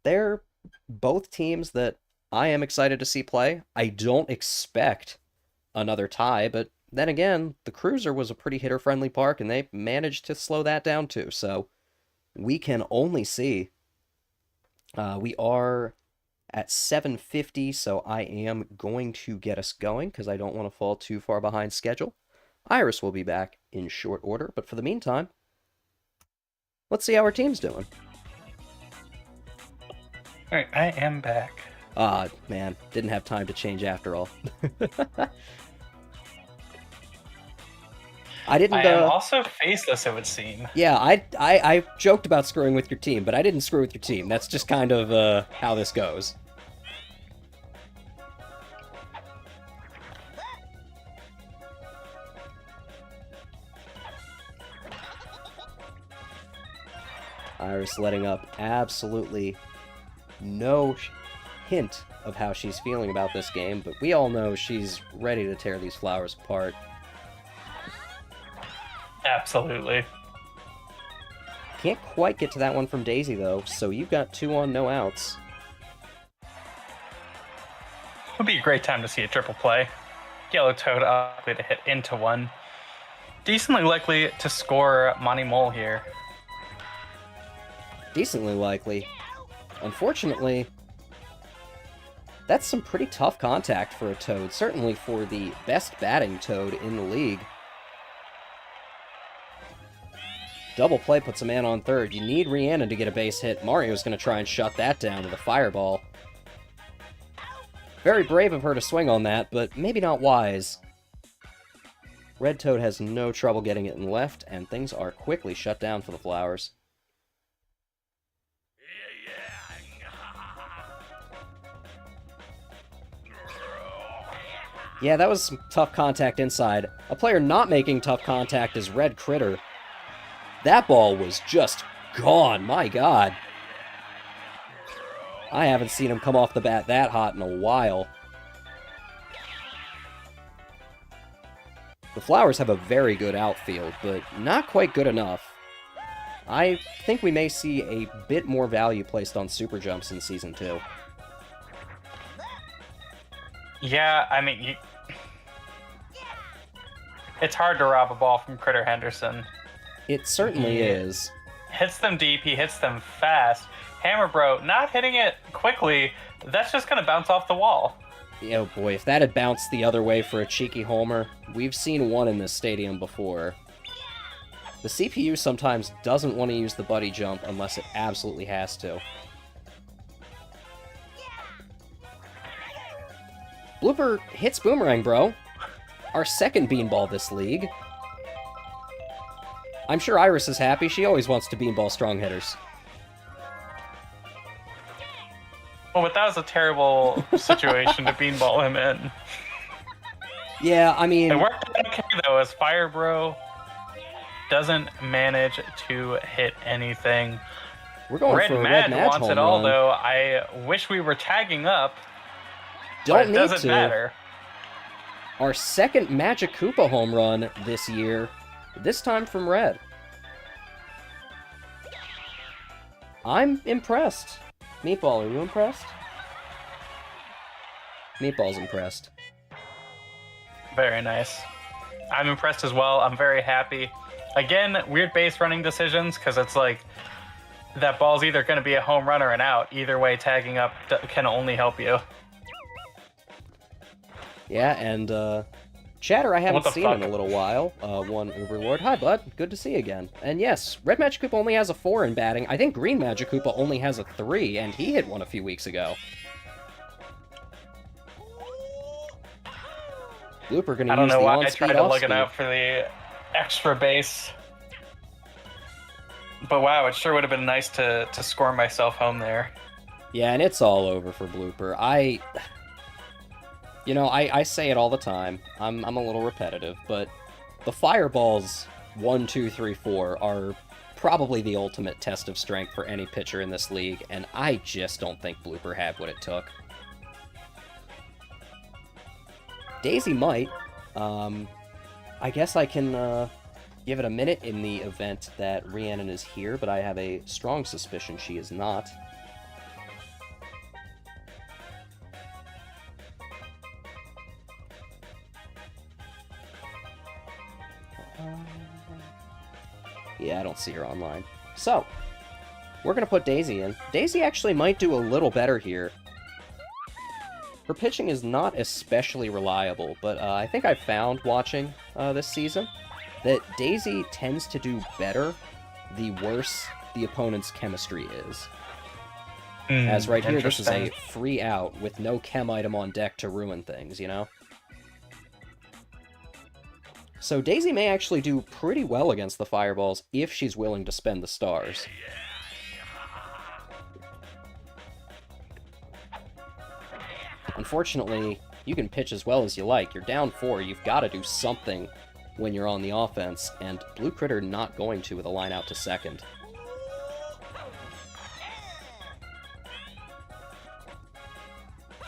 They're both teams that I am excited to see play. I don't expect another tie, but then again, the Cruiser was a pretty hitter-friendly park, and they managed to slow that down too, so we can only see. We are at 7:50, so I am going to get us going because I don't want to fall too far behind schedule. Iris will be back in short order, but for the meantime, let's see how our team's doing. Alright, I am back. Ah, man, didn't have time to change after all. I didn't. I am also faceless, it would seem. Yeah, I joked about screwing with your team, but I didn't screw with your team. That's just kind of how this goes. Iris letting up absolutely no hint of how she's feeling about this game, but we all know she's ready to tear these Flowers apart. Absolutely. Can't quite get to that one from Daisy, though, so you've got 2 on, no outs. Would be a great time to see a triple play. Yellow Toad likely to hit into one. Decently likely to score Monty Mole here. Decently likely. Unfortunately, that's some pretty tough contact for a Toad, certainly for the best batting Toad in the league. Double play puts a man on third. You need Rhiannon to get a base hit. Mario's going to try and shut that down with a fireball. Very brave of her to swing on that, but maybe not wise. Red Toad has no trouble getting it in left, and things are quickly shut down for the Flowers. Yeah, that was some tough contact inside. A player not making tough contact is Red Critter. That ball was just gone, my god. I haven't seen him come off the bat that hot in a while. The Flowers have a very good outfield, but not quite good enough. I think we may see a bit more value placed on super jumps in Season 2. Yeah, I mean, it's hard to rob a ball from Critter Henderson. It certainly is. Hits them deep, he hits them fast. Hammer Bro, not hitting it quickly, that's just going to bounce off the wall. Oh boy, if that had bounced the other way for a cheeky homer, we've seen one in this stadium before. The CPU sometimes doesn't want to use the buddy jump unless it absolutely has to. Blooper hits Boomerang, bro. Our second beanball this league. I'm sure Iris is happy. She always wants to beanball strong hitters. Well, but that was a terrible situation to beanball him in. Yeah, I mean... It worked out okay, though, as Fire Bro doesn't manage to hit anything. We're going Red for a Mad Red Mad wants home it all, run. though. I wish we were tagging up, Don't but it need doesn't to. matter. Our second Magic Koopa home run this year, this time from Red. I'm impressed. Meatball, are you impressed? Meatball's impressed. Very nice. I'm impressed as well. I'm very happy. Again, weird base running decisions, because it's like that ball's either going to be a home run or an out. Either way, tagging up can only help you. Yeah, and Chatter I haven't What the seen fuck? in a little while. One Uberlord. Hi, bud. Good to see you again. And yes, Red Magic Koopa only has a 4 in batting. I think Green Magic Koopa only has a 3, and he hit one a few weeks ago. Blooper gonna I don't use know the why I on-speed tried to look off-speed. it out for the extra base. But wow, it sure would have been nice to score myself home there. Yeah, and it's all over for Blooper. I say it all the time. I'm a little repetitive, but the Fireballs 1, 2, 3, 4 are probably the ultimate test of strength for any pitcher in this league, and I just don't think Blooper had what it took. Daisy might. I guess I can give it a minute in the event that Rhiannon is here, but I have a strong suspicion she is not. Yeah, I don't see her online. So, we're going to put Daisy in. Daisy actually might do a little better here. Her pitching is not especially reliable, but I think I've found, watching this season, that Daisy tends to do better the worse the opponent's chemistry is. As right here, this is a free out with no chem item on deck to ruin things, you know? So Daisy may actually do pretty well against the Fireballs if she's willing to spend the stars. Unfortunately, you can pitch as well as you like. You're down 4, you've got to do something when you're on the offense, and Blue Critter not going to with a line out to second.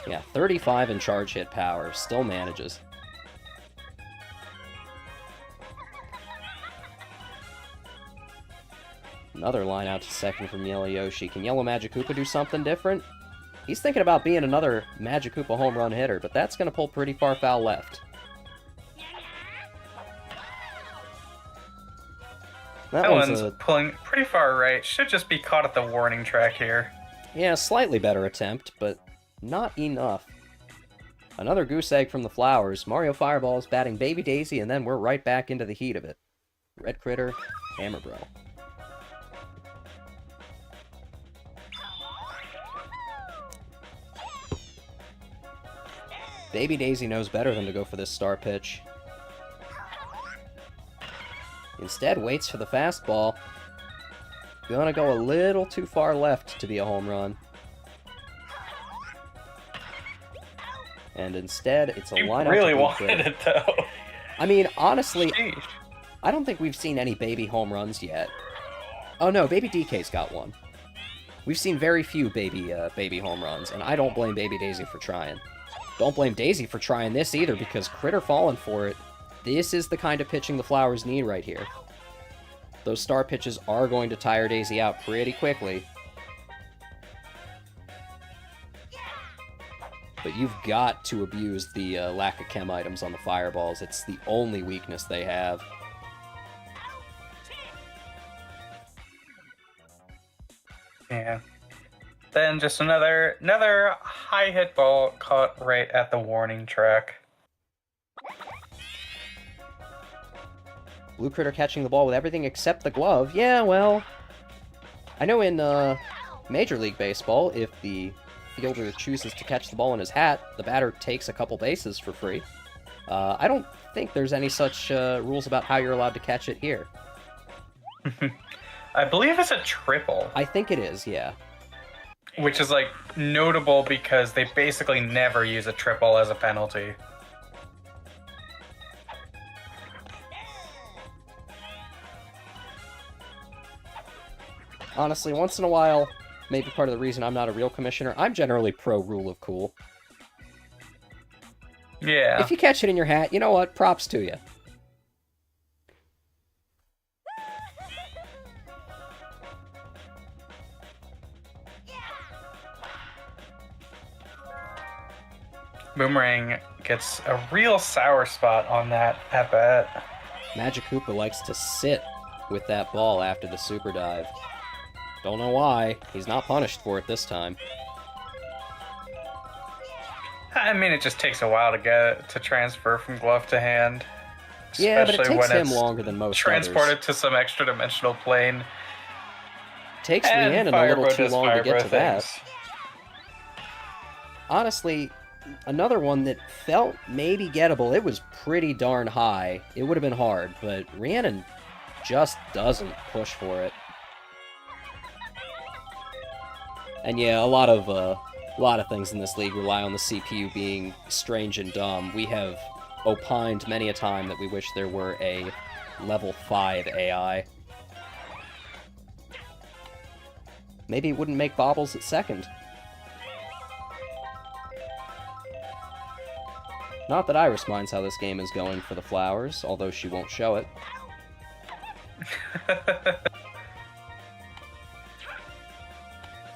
Yeah, 35 in charge hit power, still manages. Another line out to second from Yellow Yoshi. Can Yellow Magic Koopa do something different? He's thinking about being another Magic Koopa home run hitter, but that's going to pull pretty far foul left. That one's pulling pretty far right. Should just be caught at the warning track here. Yeah, slightly better attempt, but not enough. Another goose egg from the Flowers. Mario Fireball is batting Baby Daisy, and then we're right back into the heat of it. Red Critter, Hammer Bro. Baby Daisy knows better than to go for this star pitch. Instead, waits for the fastball. Gonna go a little too far left to be a home run. And instead, it's a He line out really to Blue wanted Critter. it, though. I mean, honestly, Sheesh. I don't think we've seen any baby home runs yet. Oh no, Baby DK's got one. We've seen very few baby home runs, and I don't blame Baby Daisy for trying. Don't blame Daisy for trying this either, because Critter falling for it. This is the kind of pitching the Flowers need right here. Those star pitches are going to tire Daisy out pretty quickly. But you've got to abuse the lack of chem items on the fireballs. It's the only weakness they have. Yeah. Then just another high hit ball caught right at the warning track. Blue Critter catching the ball with everything except the glove. Yeah, well, I know in Major League Baseball, if the fielder chooses to catch the ball in his hat, the batter takes a couple bases for free. I don't think there's any such rules about how you're allowed to catch it here. I believe it's a triple. I think it is, yeah. Which is, like, notable because they basically never use a triple as a penalty. Honestly, once in a while, maybe part of the reason I'm not a real commissioner, I'm generally pro rule of cool. Yeah. If you catch it in your hat, you know what? Props to you. Boomerang gets a real sour spot on that at bat. Magic Koopa likes to sit with that ball after the super dive. Don't know why. He's not punished for it this time. I mean, it just takes a while to get to transfer from glove to hand. Yeah, but it Especially takes when him it's longer than most transported others. to some extra dimensional plane. Takes And Rhiannon a little Firebro too does long to get Firebro to that. things. Honestly, another one that felt maybe gettable. It was pretty darn high. It would have been hard, but Rhiannon just doesn't push for it. And yeah, a lot of things in this league rely on the CPU being strange and dumb. We have opined many a time that we wish there were a level 5 AI. Maybe it wouldn't make bobbles at second. Not that Iris minds how this game is going for the Flowers, although she won't show it.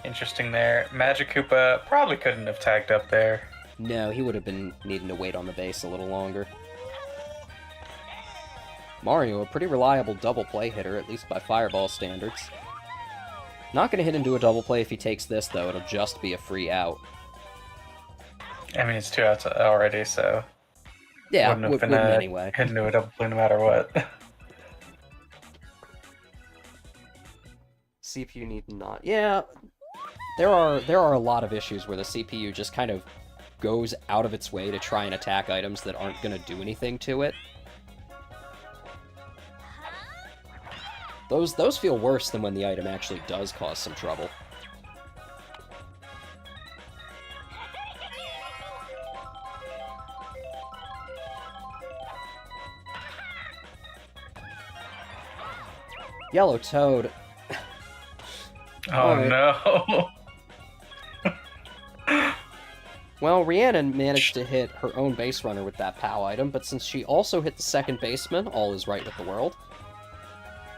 Interesting there. Magic Koopa probably couldn't have tagged up there. No, he would have been needing to wait on the base a little longer. Mario, a pretty reliable double play hitter, at least by Fireball standards. Not going to hit into a double play if he takes this, though. It'll just be a free out. I mean, it's 2 outs already, so Yeah, wouldn't have been wouldn't a anyway. hit into a double play no matter what. CPU need not. Yeah, there are a lot of issues where the CPU just kind of goes out of its way to try and attack items that aren't going to do anything to it. Those feel worse than when the item actually does cause some trouble. Yellow Toad. Oh Alright. no. Well, Rhiannon managed to hit her own base runner with that POW item, but since she also hit the second baseman, all is right with the world.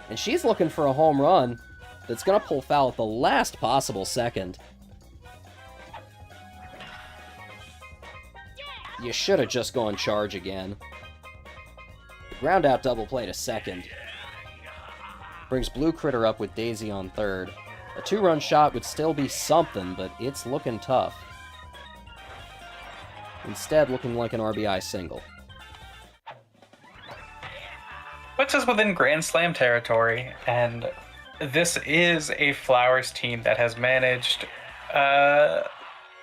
And she's looking for a home run that's going to pull foul at the last possible second. You should have just gone charge again. Ground out double play to second. Brings Blue Critter up with Daisy on third. A 2-run shot would still be something, but it's looking tough. Instead, looking like an RBI single. Puts us within Grand Slam territory, and this is a Flowers team that has managed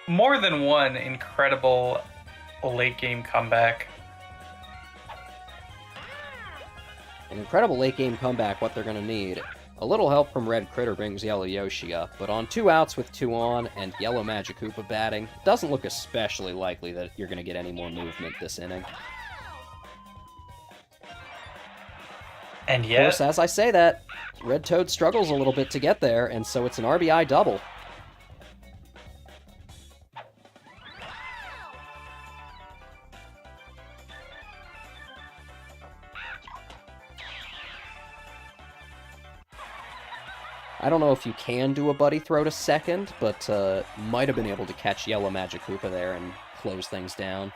more than one incredible late-game comeback. An incredible late-game comeback, what they're going to need. A little help from Red Critter brings Yellow Yoshi up, but on 2 outs with 2 on and Yellow Magikoopa batting, it doesn't look especially likely that you're going to get any more movement this inning. And Of yet, course, as I say that, Red Toad struggles a little bit to get there, and so it's an RBI double. I don't know if you can do a buddy throw to second, but might have been able to catch Yellow Magikoopa there and close things down.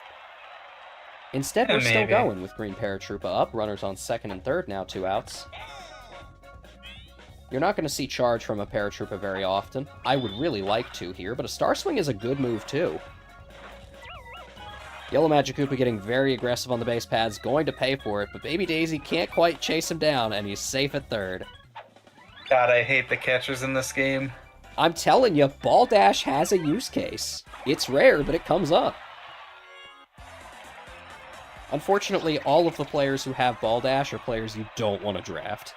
Instead, we're still going with Green Paratroopa up. Runners on second and third now, 2 outs. You're not going to see charge from a Paratroopa very often. I would really like to here, but a Star Swing is a good move too. Yellow Magikoopa getting very aggressive on the base paths, going to pay for it, but Baby Daisy can't quite chase him down, and he's safe at third. God, I hate the catchers in this game. I'm telling you, Baldash has a use case. It's rare, but it comes up. Unfortunately, all of the players who have Baldash are players you don't want to draft.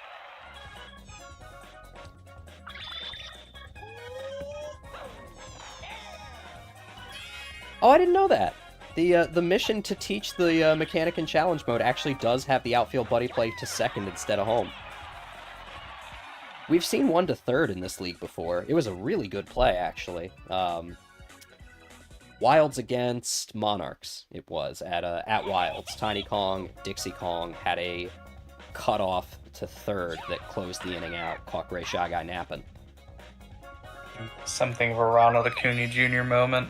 Oh, I didn't know that. The mission to teach the Mechanic in Challenge mode actually does have the outfield buddy play to second instead of home. We've seen 1 to third in this league before. It was a really good play, actually. Wilds against Monarchs, it was, at Wilds. Tiny Kong, Dixie Kong had a cutoff to third that closed the inning out, caught Gray Shy Guy napping. Something of a Ronald Acuna Jr. moment.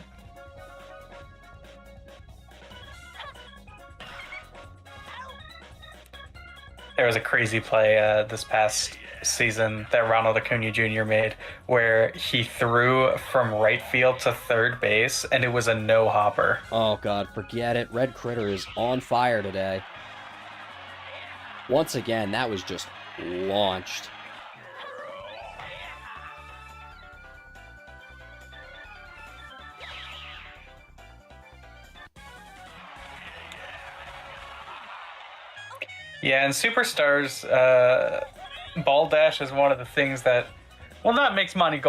There was a crazy play this past season that Ronald Acuna Jr. made where he threw from right field to third base and it was a no-hopper. Oh god, forget it. Red Critter is on fire today. Once again, that was just launched. Yeah, and Superstars, Baldash is one of the things that, well, not makes Monty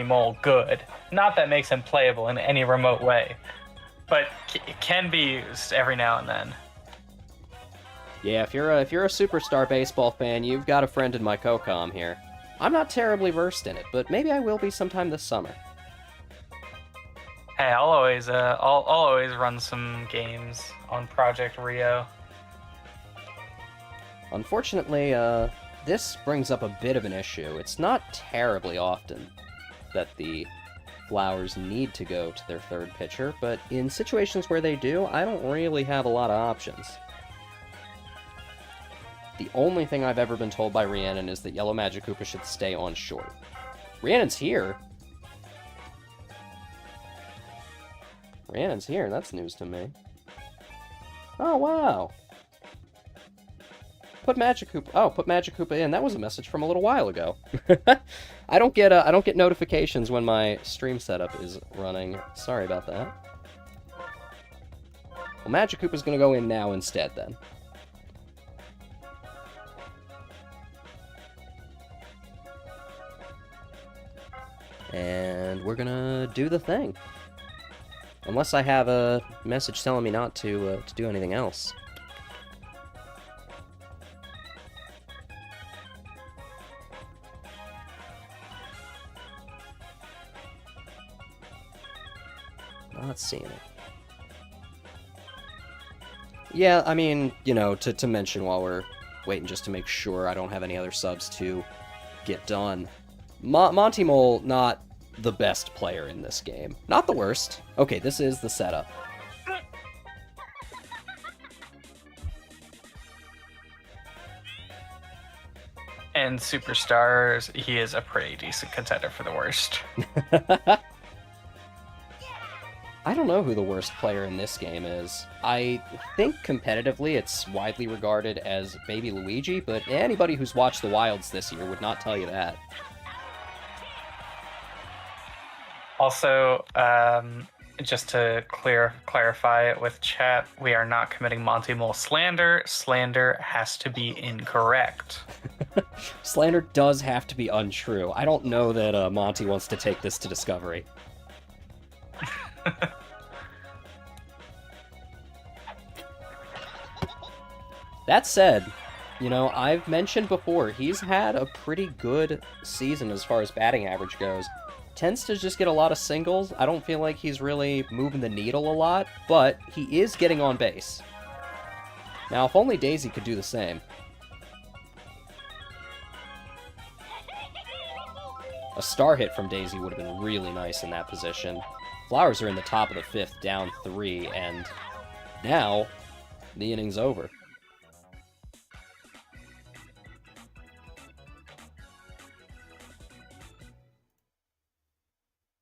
Mole good, not that makes him playable in any remote way, but it can be used every now and then. Yeah, if you're a Superstar baseball fan, you've got a friend in my co-com here. I'm not terribly versed in it, but maybe I will be sometime this summer. Hey, I'll always run some games on Project Rio. Unfortunately, this brings up a bit of an issue. It's not terribly often that the Flowers need to go to their third pitcher, but in situations where they do, I don't really have a lot of options. The only thing I've ever been told by Rhiannon is that Yellow Magikoopa should stay on short. Rhiannon's here. Rhiannon's here, that's news to me. Oh, wow. Put Magikoopa in. That was a message from a little while ago. I don't get notifications when my stream setup is running. Sorry about that. Well, Magikoopa's gonna go in now instead, then. And we're gonna do the thing. Unless I have a message telling me not to do anything else. Not seeing it. Yeah, I mean, you know, to mention while we're waiting just to make sure I don't have any other subs to get done. Monty Mole, not the best player in this game. Not the worst. Okay, this is the setup. And Superstars, he is a pretty decent contender for the worst. I don't know who the worst player in this game is. I think competitively it's widely regarded as Baby Luigi, but anybody who's watched the Wilds this year would not tell you that. Also, just to clarify it with chat, we are not committing Monty Mole slander. Slander has to be incorrect. Slander does have to be untrue. I don't know that Monty wants to take this to Discovery. That said, you know, I've mentioned before, he's had a pretty good season as far as batting average goes. Tends to just get a lot of singles. I don't feel like he's really moving the needle a lot, but he is getting on base. Now, if only Daisy could do the same. A star hit from Daisy would have been really nice in that position. Flowers are in the top of the 5th, down 3, and now the inning's over.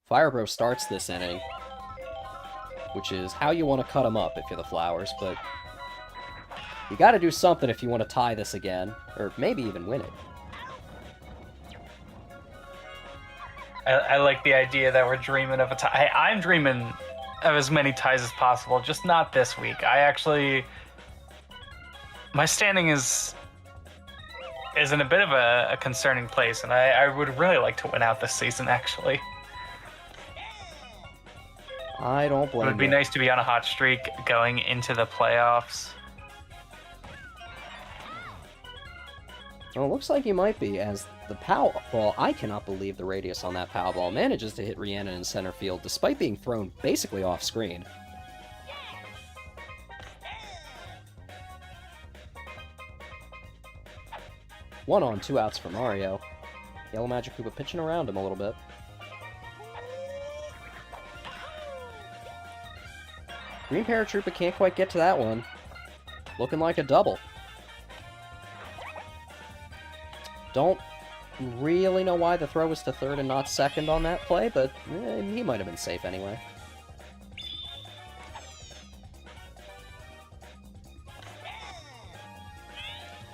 Firebro starts this inning, which is how you want to cut him up if you're the Flowers, but you got to do something if you want to tie this again, or maybe even win it. I like the idea that we're dreaming of a tie. I'm dreaming of as many ties as possible, just not this week. My standing is in a bit of a concerning place, and I would really like to win out this season, actually. I don't blame you. It would be nice to be on a hot streak going into the playoffs. Well, it looks like you might be, as the Powerball, I cannot believe the radius on that Powerball manages to hit Rhiannon in center field, despite being thrown basically off screen. One on, 2 outs for Mario. Yellow Magic Koopa pitching around him a little bit. Green Paratroopa can't quite get to that one. Looking like a double. Don't really know why the throw was to third and not second on that play, but he might have been safe anyway.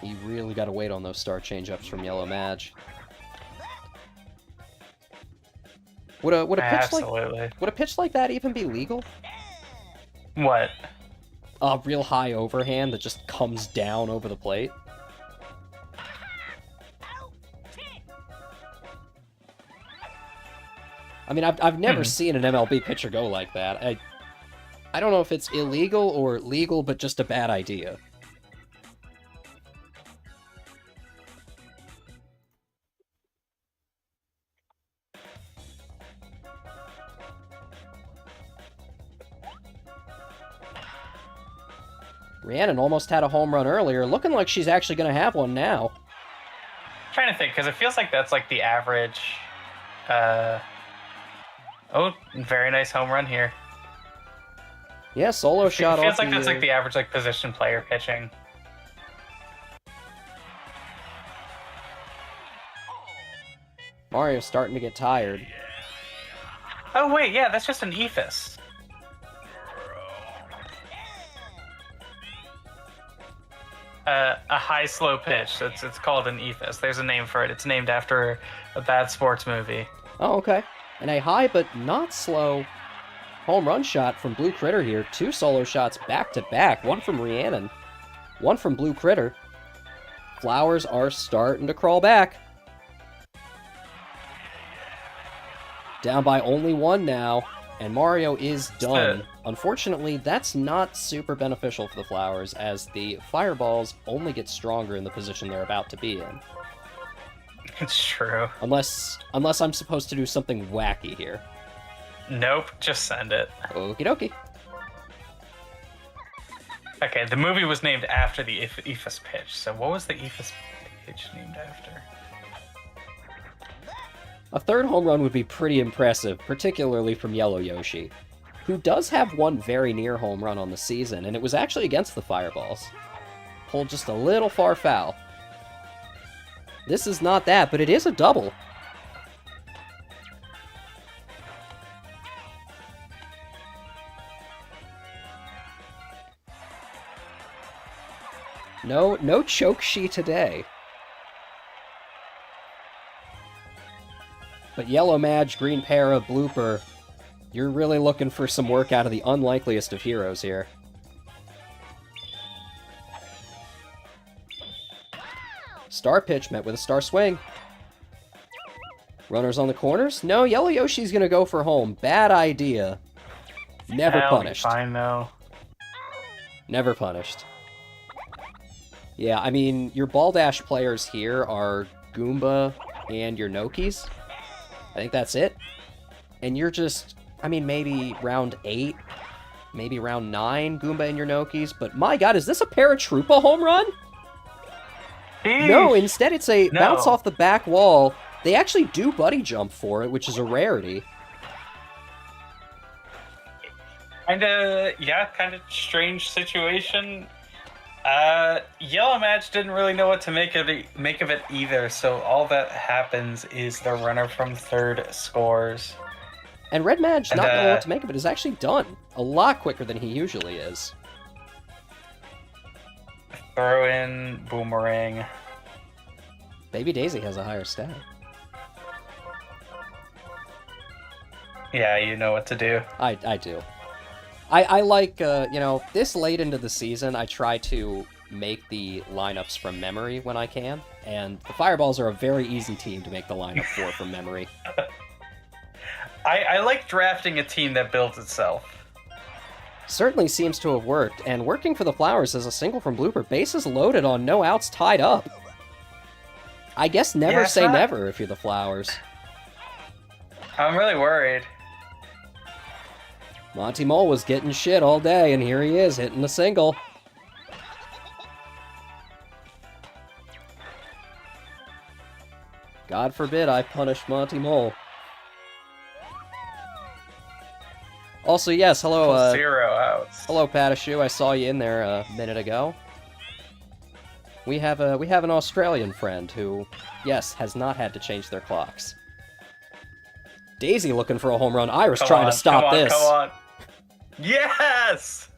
You really got to wait on those star change-ups from Yellow Madge. Would a pitch like that even be legal? What? A real high overhand that just comes down over the plate? I mean, I've never seen an MLB pitcher go like that. I don't know if it's illegal or legal, but just a bad idea. Rhiannon almost had a home run earlier, looking like she's actually going to have one now. I'm trying to think, because it feels like that's like the average. Oh, very nice home run here. Yeah, solo shot off. It feels like that's like the average like position player pitching. Mario's starting to get tired. Oh wait, yeah, that's just an ephus. A high slow pitch. It's called an ephus. There's a name for it. It's named after a bad sports movie. Oh, okay. And a high but not slow home run shot from Blue Critter here. 2 solo shots back to back. One from Rhiannon, one from Blue Critter. Flowers are starting to crawl back. Down by only 1 now, and Mario is done. Unfortunately, that's not super beneficial for the Flowers, as the Fireballs only get stronger in the position they're about to be in. It's true. Unless I'm supposed to do something wacky here. Nope, just send it. Okie dokie. Okay, the movie was named after the ephus pitch, so what was the ephus pitch named after? A third home run would be pretty impressive, particularly from Yellow Yoshi, who does have one very near home run on the season, and it was actually against the Fireballs. Pulled just a little far foul. This is not that, but it is a double. No Chokshi today. But Yellow Madge, Green Para, Blooper, You're really looking for some work out of the unlikeliest of heroes here. Star pitch met with a star swing. Runners on the corners? No, Yellow Yoshi's gonna go for home. Bad idea. Never punished. Fine though. Never punished. Yeah, I mean, your Baldash players here are Goomba and your Nokis. I think that's it. And you're just, I mean, maybe round 8, maybe round 9, Goomba and your Nokis. But my god, is this a Paratroopa home run? Eesh. No, instead it's a bounce off the back wall. They actually do buddy jump for it, which is a rarity. Kind of strange situation. Yellow Match didn't really know what to make of it either, so all that happens is the runner from third scores. And Red Madge, not knowing what to make of it, is actually done a lot quicker than he usually is. Throw in Boomerang. Baby Daisy has a higher stat. Yeah, you know what to do. I do. I like, this late into the season, I try to make the lineups from memory when I can, and the Fireballs are a very easy team to make the lineup for from memory. I like drafting a team that builds itself. Certainly seems to have worked, and working for the Flowers as a single from Blooper, bases loaded on no outs tied up. I guess never say never if you're the Flowers. I'm really worried. Monty Mole was getting shit all day, and here he is, hitting a single. God forbid I punish Monty Mole. Also, yes, hello, 0 outs. Hello, Patashu. I saw you in there a minute ago. We have an Australian friend who, yes, has not had to change their clocks. Daisy looking for a home run. Iris trying to stop this. Come on. Yes!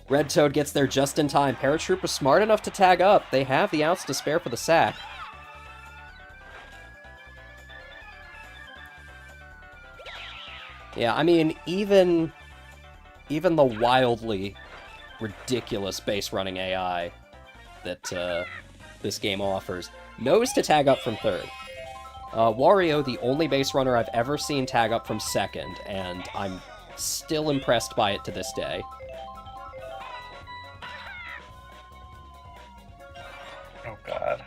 Red Toad gets there just in time. Paratroop was smart enough to tag up. They have the outs to spare for the sack. Yeah, I mean, even the wildly ridiculous base running AI that this game offers knows to tag up from third. Wario, the only base runner I've ever seen tag up from second, and I'm still impressed by it to this day. Oh god.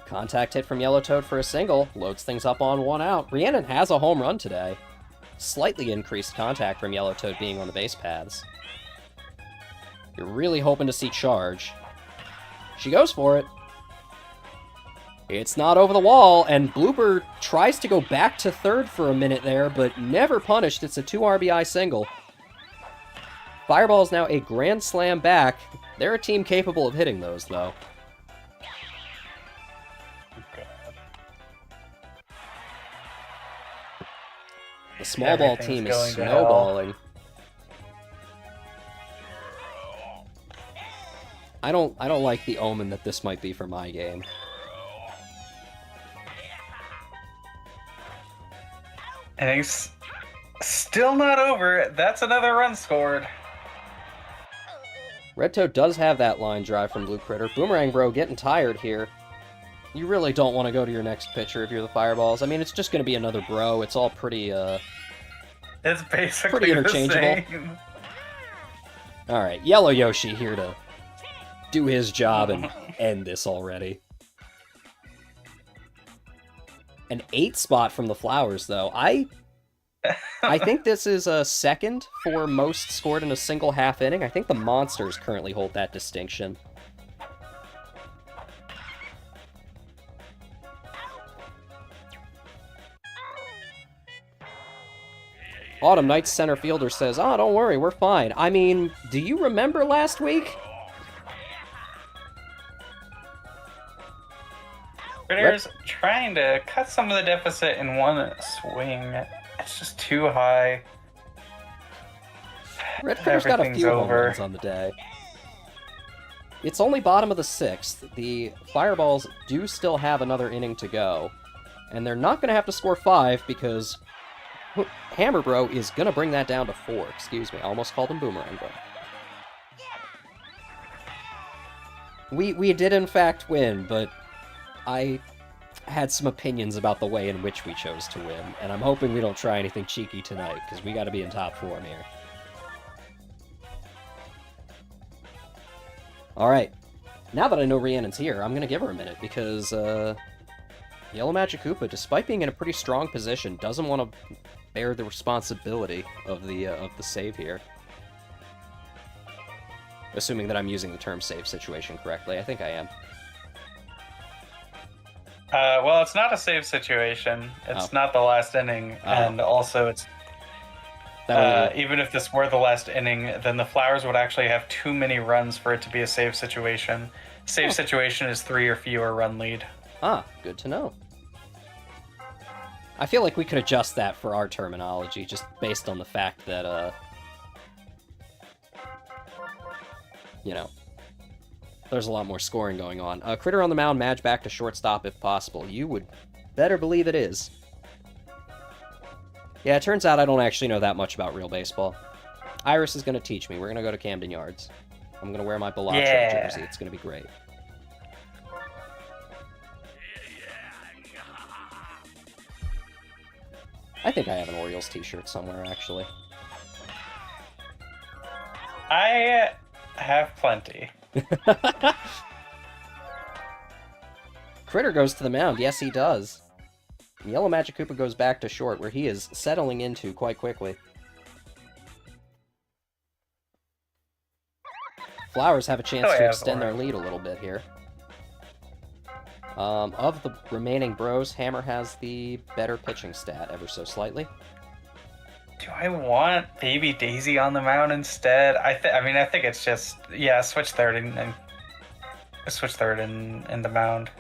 Contact hit from Yellow Toad for a single, loads things up on 1 out. Rhiannon has a home run today. Slightly increased contact from Yellow Toad being on the base paths. You're really hoping to see charge. She goes for it. It's not over the wall, and Blooper tries to go back to third for a minute there, but never punished. It's a 2 RBI single. Fireball is now a grand slam back. They're a team capable of hitting those, though. The small ball team is snowballing. I don't like the omen that this might be for my game. And it's still not over. That's another run scored. Red Toad does have that line drive from Blue Critter. Boomerang Bro getting tired here. You really don't want to go to your next pitcher if you're the Fireballs. I mean, it's just going to be another Bro. It's all pretty, it's basically pretty interchangeable. The same. Alright, Yellow Yoshi here to do his job and end this already. An 8 spot from the Flowers, though. I think this is a second for most scored in a single half inning. I think the Monsters currently hold that distinction. Autumn Knight's center fielder says, "Oh, don't worry, we're fine." I mean, do you remember last week? Critter's trying to cut some of the deficit in one swing. It's just too high. Red Critter's got a few home runs on the day. It's only bottom of the 6th. The Fireballs do still have another inning to go. And they're not going to have to score 5 because Hammer Bro is gonna bring that down to 4. Excuse me, I almost called him Boomerang Bro. We did in fact win, but I had some opinions about the way in which we chose to win, and I'm hoping we don't try anything cheeky tonight, because we gotta be in top form here. Alright, now that I know Rhiannon's here, I'm gonna give her a minute, because, Yellow Magic Koopa, despite being in a pretty strong position, doesn't want to bear the responsibility of the save here. Assuming that I'm using the term save situation correctly. I think I am. Well, it's not a save situation. It's not the last inning, and also it's even if this were the last inning, then the Flowers would actually have too many runs for it to be a save situation. Save situation is 3 or fewer run lead. Ah, good to know. I feel like we could adjust that for our terminology, just based on the fact that, you know, there's a lot more scoring going on. Critter on the mound, Madge back to shortstop if possible. You would better believe it is. Yeah, it turns out I don't actually know that much about real baseball. Iris is going to teach me. We're going to go to Camden Yards. I'm going to wear my Bellagio jersey. It's going to be great. I think I have an Orioles t-shirt somewhere, actually. I have plenty. Critter goes to the mound. Yes, he does. Yellow Magic Koopa goes back to short, where he is settling into quite quickly. Flowers have a chance to extend their lead a little bit here. Of the remaining bros, Hammer has the better pitching stat, ever so slightly. Do I want Baby Daisy on the mound instead? I think it's just switch third in the mound.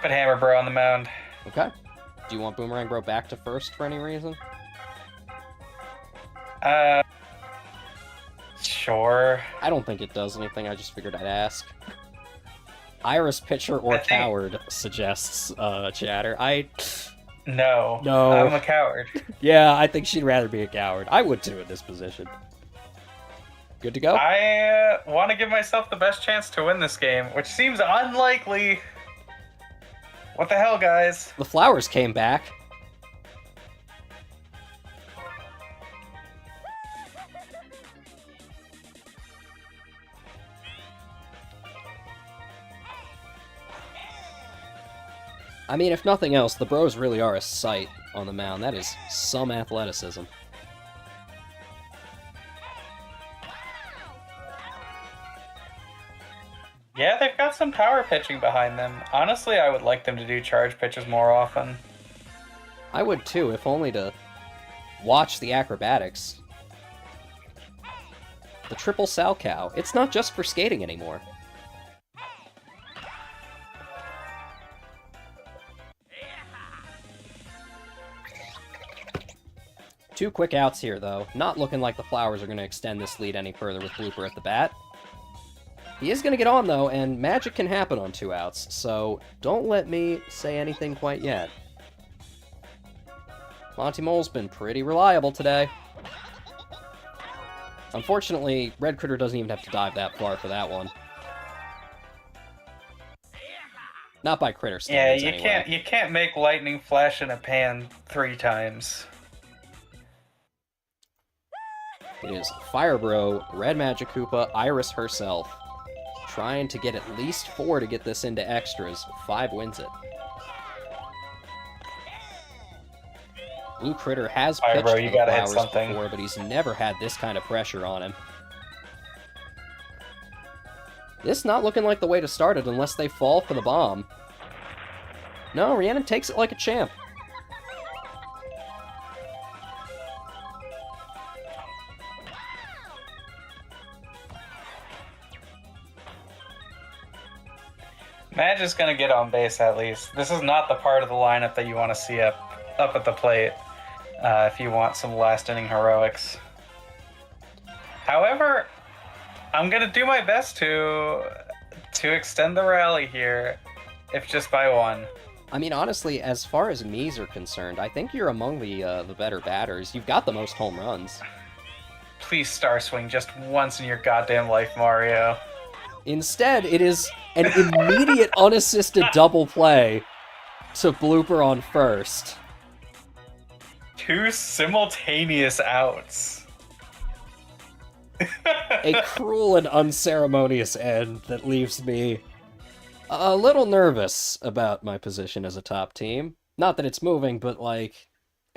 Put Hammer Bro on the mound. Okay. Do you want Boomerang Bro back to first for any reason? Sure. I don't think it does anything. I just figured I'd ask. Iris pitcher or coward suggests Chatter. No. No. I'm a coward. Yeah, I think she'd rather be a coward. I would too in this position. Good to go? I want to give myself the best chance to win this game, which seems unlikely. What the hell, guys? The Flowers came back. I mean, if nothing else, the bros really are a sight on the mound. That is some athleticism. Yeah, they've got some power pitching behind them. Honestly, I would like them to do charge pitches more often. I would too, if only to watch the acrobatics. The triple Sal Cow. It's not just for skating anymore. Two quick outs here, though. Not looking like the Flowers are going to extend this lead any further with Blooper at the bat. He is going to get on, though, and magic can happen on 2 outs, so don't let me say anything quite yet. Monty Mole's been pretty reliable today. Unfortunately, Red Critter doesn't even have to dive that far for that one. Not by Critter standards, anyway. You can't make lightning flash in a pan 3 times. It is Firebro, Red Magic Koopa, Iris herself, trying to get at least 4 to get this into extras. 5 wins it. Blue Critter has pitched for the Flowers before, but he's never had this kind of pressure on him. This not looking like the way to start it unless they fall for the bomb. No, Rhiannon takes it like a champ. Madge is going to get on base at least. This is not the part of the lineup that you want to see up at the plate if you want some last inning heroics. However, I'm going to do my best to extend the rally here, if just by 1. I mean, honestly, as far as me's are concerned, I think you're among the better batters. You've got the most home runs. Please star swing just once in your goddamn life, Mario. Instead, it is an immediate unassisted double play to blooper on first. Two simultaneous outs. A cruel and unceremonious end that leaves me a little nervous about my position as a top team. Not that it's moving, but like,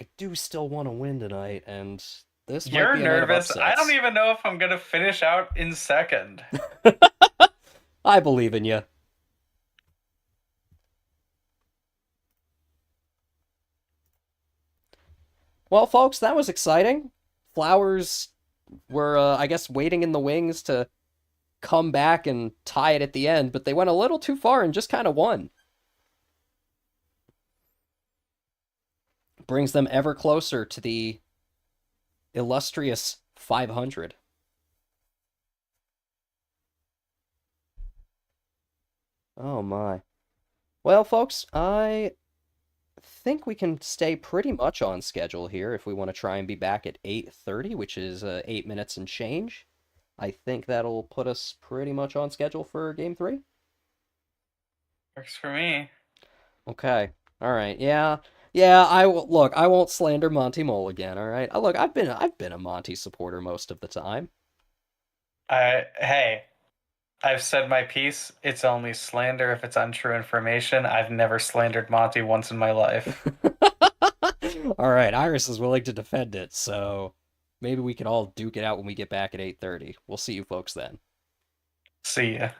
I do still want to win tonight, and this might You're be a night of nervous. I don't upsets. even know if I'm gonna finish out in second. I believe in you. Well, folks, that was exciting. Flowers were, I guess, waiting in the wings to come back and tie it at the end, but they went a little too far and just kind of won. Brings them ever closer to the illustrious 500. Oh my. Well, folks, I think we can stay pretty much on schedule here if we want to try and be back at 8:30, which is 8 minutes and change. I think that'll put us pretty much on schedule for game 3. Works for me. Okay. All right. Yeah. Yeah, I will look, I won't slander Monty Mole again, all right? Look, I've been a Monty supporter most of the time. Hey, I've said my piece. It's only slander if it's untrue information. I've never slandered Monty once in my life. All right, Iris is willing to defend it, so maybe we can all duke it out when we get back at 8:30. We'll see you folks then. See ya.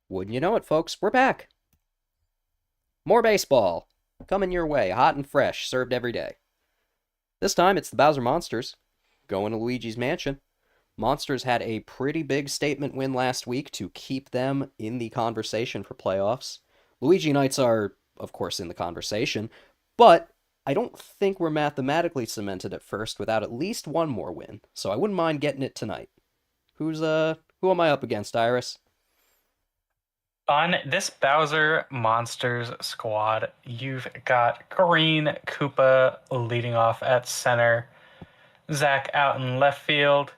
Wouldn't you know it, folks, we're back. More baseball. Coming your way, hot and fresh, served every day. This time it's the Bowser Monsters, going to Luigi's Mansion. Monsters had a pretty big statement win last week to keep them in the conversation for playoffs. Luigi Knights are, of course, in the conversation, but I don't think we're mathematically cemented at first without at least one more win, so I wouldn't mind getting it tonight. Who am I up against, Iris? On this Bowser Monsters squad, you've got Green Koopa leading off at center, Zach out in left field,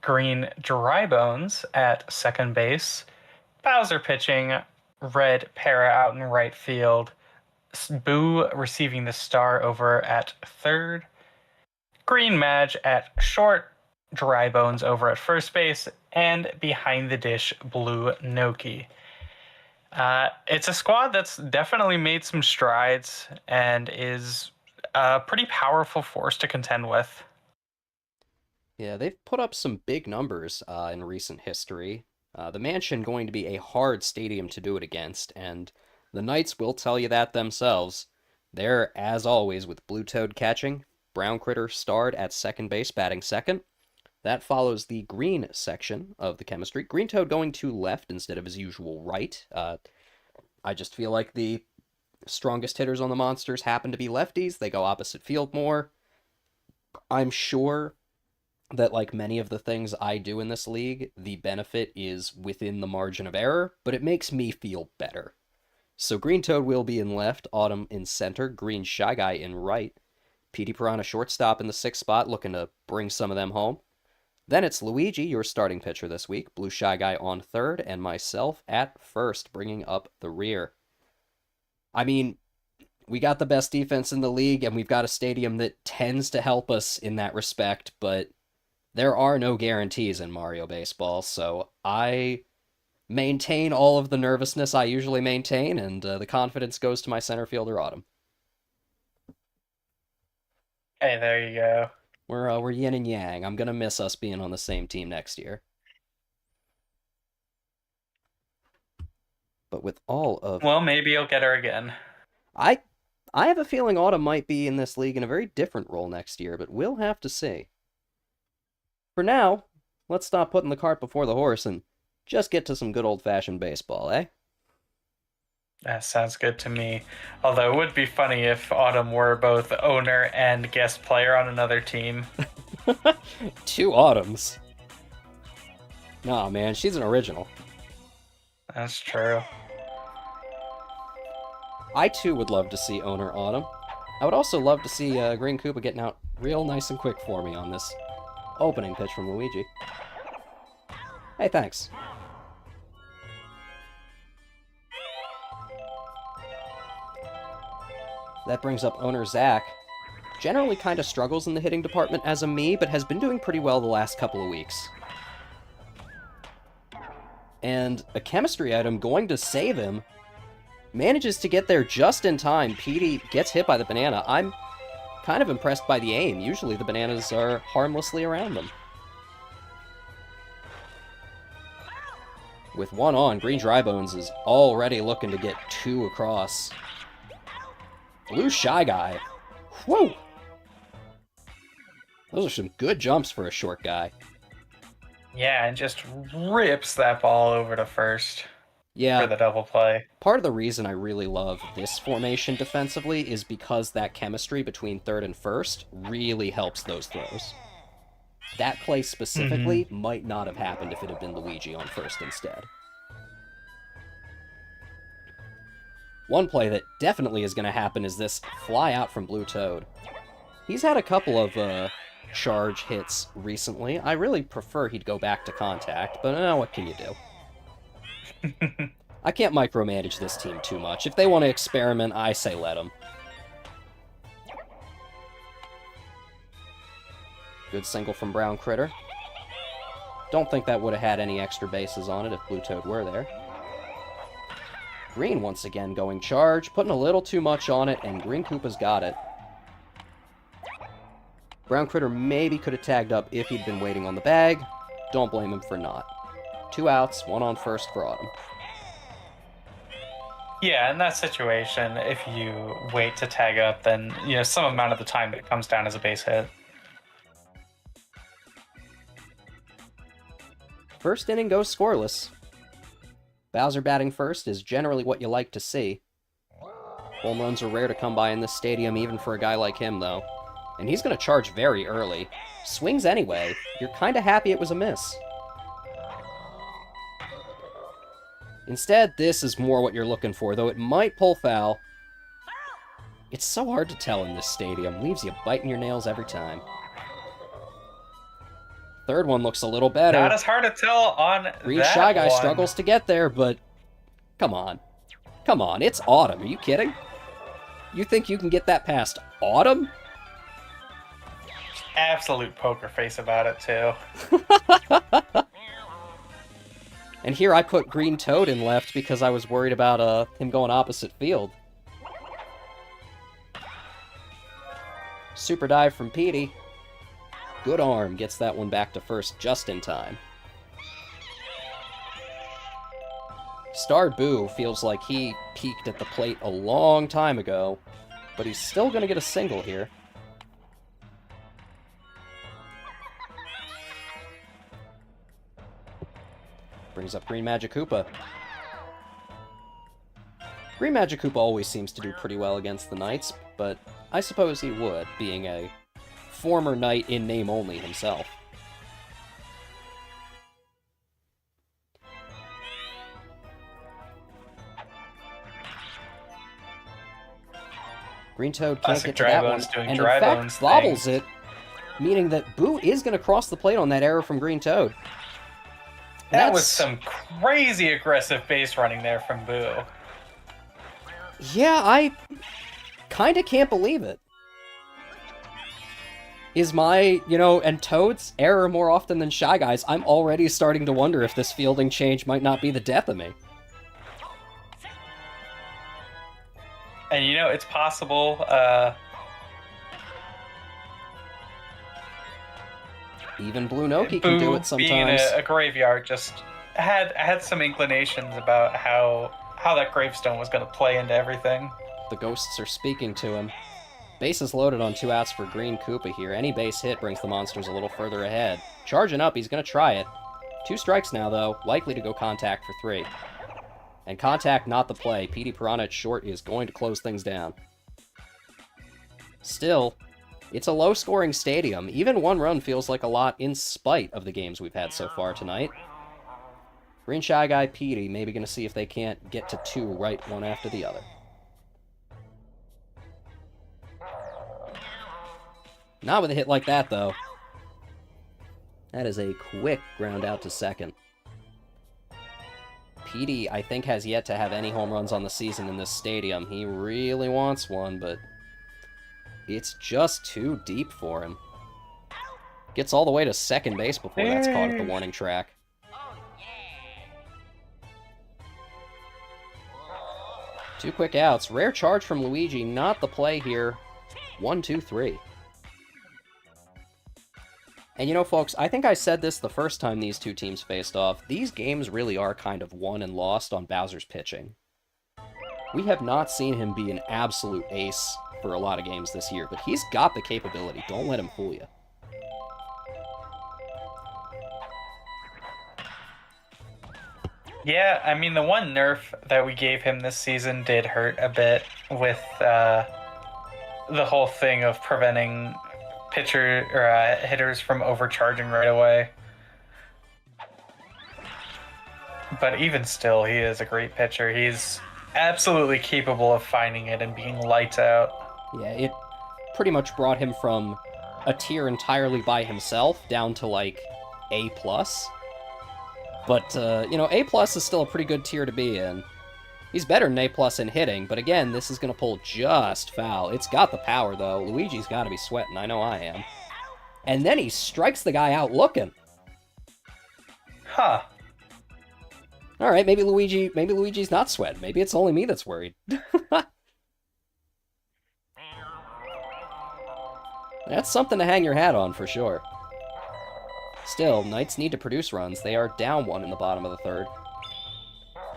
Green Drybones at second base, Bowser pitching, Red Para out in right field, Boo receiving the star over at third, Green Madge at short, Drybones over at first base, and behind the dish, Blue Noki. It's a squad that's definitely made some strides and is a pretty powerful force to contend with. Yeah, they've put up some big numbers in recent history. The Mansion going to be a hard stadium to do it against, and the Knights will tell you that themselves. They're, as always, with Blue Toad catching, Brown Critter starred at second base, batting second. That follows the green section of the chemistry. Green Toad going to left instead of his usual right. I just feel like the strongest hitters on the Monsters happen to be lefties. They go opposite field more. I'm sure that, like many of the things I do in this league, the benefit is within the margin of error, but it makes me feel better. So Green Toad will be in left, Autumn in center, Green Shy Guy in right, Petey Piranha shortstop in the sixth spot, looking to bring some of them home. Then it's Luigi, your starting pitcher this week, Blue Shy Guy on third, and myself at first, bringing up the rear. I mean, we got the best defense in the league, and we've got a stadium that tends to help us in that respect, but there are no guarantees in Mario Baseball, so I maintain all of the nervousness I usually maintain, and the confidence goes to my center fielder, Autumn. Hey, there you go. We're yin and yang. I'm gonna miss us being on the same team next year. But with all of Well, maybe you'll get her again. I I have a feeling Autumn might be in this league in a very different role next year, but we'll have to see. For now, let's stop putting the cart before the horse and just get to some good old-fashioned baseball, eh? That sounds good to me. Although it would be funny if Autumn were both owner and guest player on another team. Two Autumns. Nah, man, she's an original. That's true. I too would love to see owner Autumn. I would also love to see Green Koopa getting out real nice and quick for me on this opening pitch from Luigi. Hey, thanks. That brings up owner Zach. Generally kind of struggles in the hitting department as a me, but has been doing pretty well the last couple of weeks. And a chemistry item going to save him. Manages to get there just in time. Petey gets hit by the banana. I'm kind of impressed by the aim. Usually the bananas are harmlessly around them. With one on, Green Drybones is already looking to get two across. Blue Shy Guy. Whoa! Those are some good jumps for a short guy. Yeah, and just rips that ball over to first Yeah, for the double play. part of the reason I really love this formation defensively is because that chemistry between third and first really helps those throws. That play specifically might not have happened if it had been Luigi on first instead. One play that definitely is going to happen is this fly out from Blue Toad. He's had a couple of charge hits recently. I really prefer he'd go back to contact, but what can you do? I can't micromanage this team too much. If they want to experiment, I say let them. Good single from Brown Critter. Don't think that would have had any extra bases on it if Blue Toad were there. Green once again going charge, putting a little too much on it, and Green Koopa's got it. Brown Critter maybe could have tagged up if he'd been waiting on the bag. Don't blame him for not. 2 outs, 1 on first for Autumn. Yeah, in that situation, if you wait to tag up, then some amount of the time it comes down as a base hit. First inning goes scoreless. Bowser batting first is generally what you like to see. Home runs are rare to come by in this stadium, even for a guy like him, though. And he's going to charge very early. Swings anyway. You're kind of happy it was a miss. Instead, this is more what you're looking for, though it might pull foul. It's so hard to tell in this stadium. Leaves you biting your nails every time. Third one looks a little better. Not as hard to tell on Green that Shy Guy one. struggles to get there, but come on. Come on, it's Autumn. Are you kidding? You think you can get that past Autumn? Absolute poker face about it, too. And here I put Green Toad in left because I was worried about him going opposite field. Super dive from Petey. Good arm, gets that one back to first just in time. Star Boo feels like he peaked at the plate a long time ago, but he's still going to get a single here. Brings up Green Magic Koopa. Green Magic Koopa always seems to do pretty well against the Knights, but I suppose he would, being a former Knight in name only himself. Green Toad can't get to that one, and in fact bobbles it, meaning that Boo is going to cross the plate on that error from Green Toad. That was some crazy aggressive base running there from Boo. Yeah, I kind of can't believe it. Is my, and Toad's error more often than Shy Guy's, I'm already starting to wonder if this fielding change might not be the death of me. And it's possible, even Blue Noki Boo, can do it sometimes. Being a graveyard, just had some inclinations about how that gravestone was going to play into everything. The ghosts are speaking to him. Base is loaded on 2 outs for Green Koopa here. Any base hit brings the monsters a little further ahead. Charging up, he's going to try it. 2 strikes now, though. Likely to go contact for 3. And contact not the play. Petey Piranha at short is going to close things down. Still, it's a low-scoring stadium. Even 1 run feels like a lot in spite of the games we've had so far tonight. Green Shy Guy, Petey, maybe going to see if they can't get to 2 right one after the other. Not with a hit like that, though. That is a quick ground out to second. Petey, I think, has yet to have any home runs on the season in this stadium. He really wants one, but it's just too deep for him. Gets all the way to second base before that's caught at the warning track. 2 quick outs. Rare charge from Luigi. Not the play here. 1, 2, 3. And folks, I think I said this the first time these two teams faced off. These games really are kind of won and lost on Bowser's pitching. We have not seen him be an absolute ace for a lot of games this year, but he's got the capability. Don't let him fool you. Yeah, I mean, the one nerf that we gave him this season did hurt a bit with the whole thing of preventing hitters from overcharging right away. But even still, he is a great pitcher. He's absolutely capable of finding it and being lights out. Yeah, it pretty much brought him from a tier entirely by himself down to, like, A+. But, A+ is still a pretty good tier to be in. He's better than A+ in hitting, but again, this is going to pull just foul. It's got the power, though. Luigi's got to be sweating. I know I am. And then he strikes the guy out looking. Huh. All right, maybe Luigi's not sweating. Maybe it's only me that's worried. That's something to hang your hat on, for sure. Still, Knights need to produce runs. They are down 1 in the bottom of the third.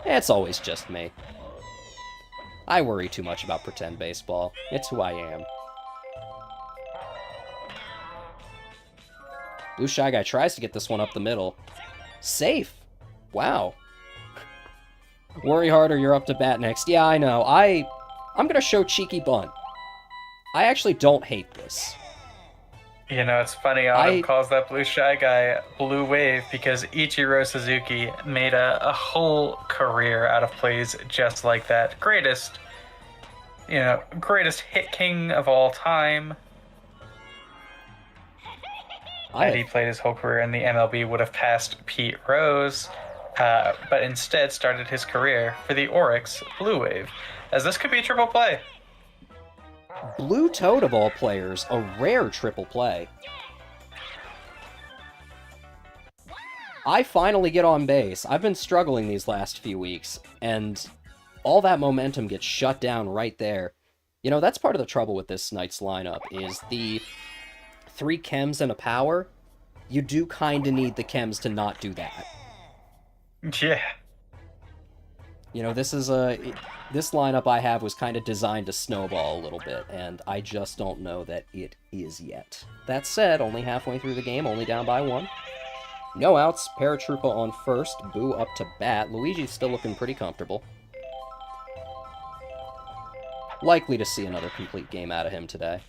It's always just me. I worry too much about pretend baseball. It's who I am. Blue Shy Guy tries to get this one up the middle. Safe! Wow. Worry harder, you're up to bat next. Yeah, I know. I'm gonna show cheeky bunt. I actually don't hate this. You know, it's funny, Autumn calls that Blue Shy Guy Blue Wave because Ichiro Suzuki made a whole career out of plays just like that. Greatest hit king of all time. Had he played his whole career in the MLB, would have passed Pete Rose, but instead started his career for the Oryx Blue Wave, as this could be a triple play. Blue Toad, of all players, a rare triple play. I finally get on base. I've been struggling these last few weeks, and all that momentum gets shut down right there. You know, that's part of the trouble with this Knights lineup, is the 3 chems and a power. You do kind of need the chems to not do that. Yeah. You know, this lineup I have was kind of designed to snowball a little bit, and I just don't know that it is yet. That said, only halfway through the game, only down by 1. No outs, Paratroopa on first, Boo up to bat. Luigi's still looking pretty comfortable. Likely to see another complete game out of him today.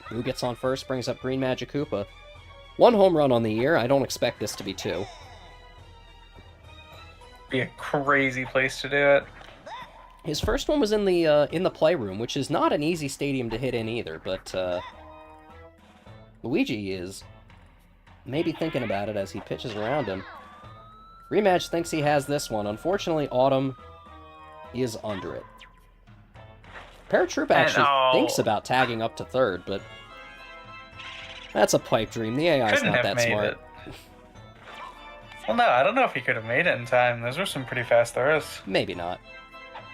Boo gets on first, brings up Green Magic Koopa. 1 home run on the year. I don't expect this to be 2. Be a crazy place to do it. His first one was in the playroom, which is not an easy stadium to hit in either, but Luigi is maybe thinking about it as he pitches around him. Rematch thinks he has this one. Unfortunately, Autumn is under it. Paratroop actually thinks about tagging up to third, but that's a pipe dream. The AI is not that smart. Well, no, I don't know if he could have made it in time. Those were some pretty fast throws. Maybe not.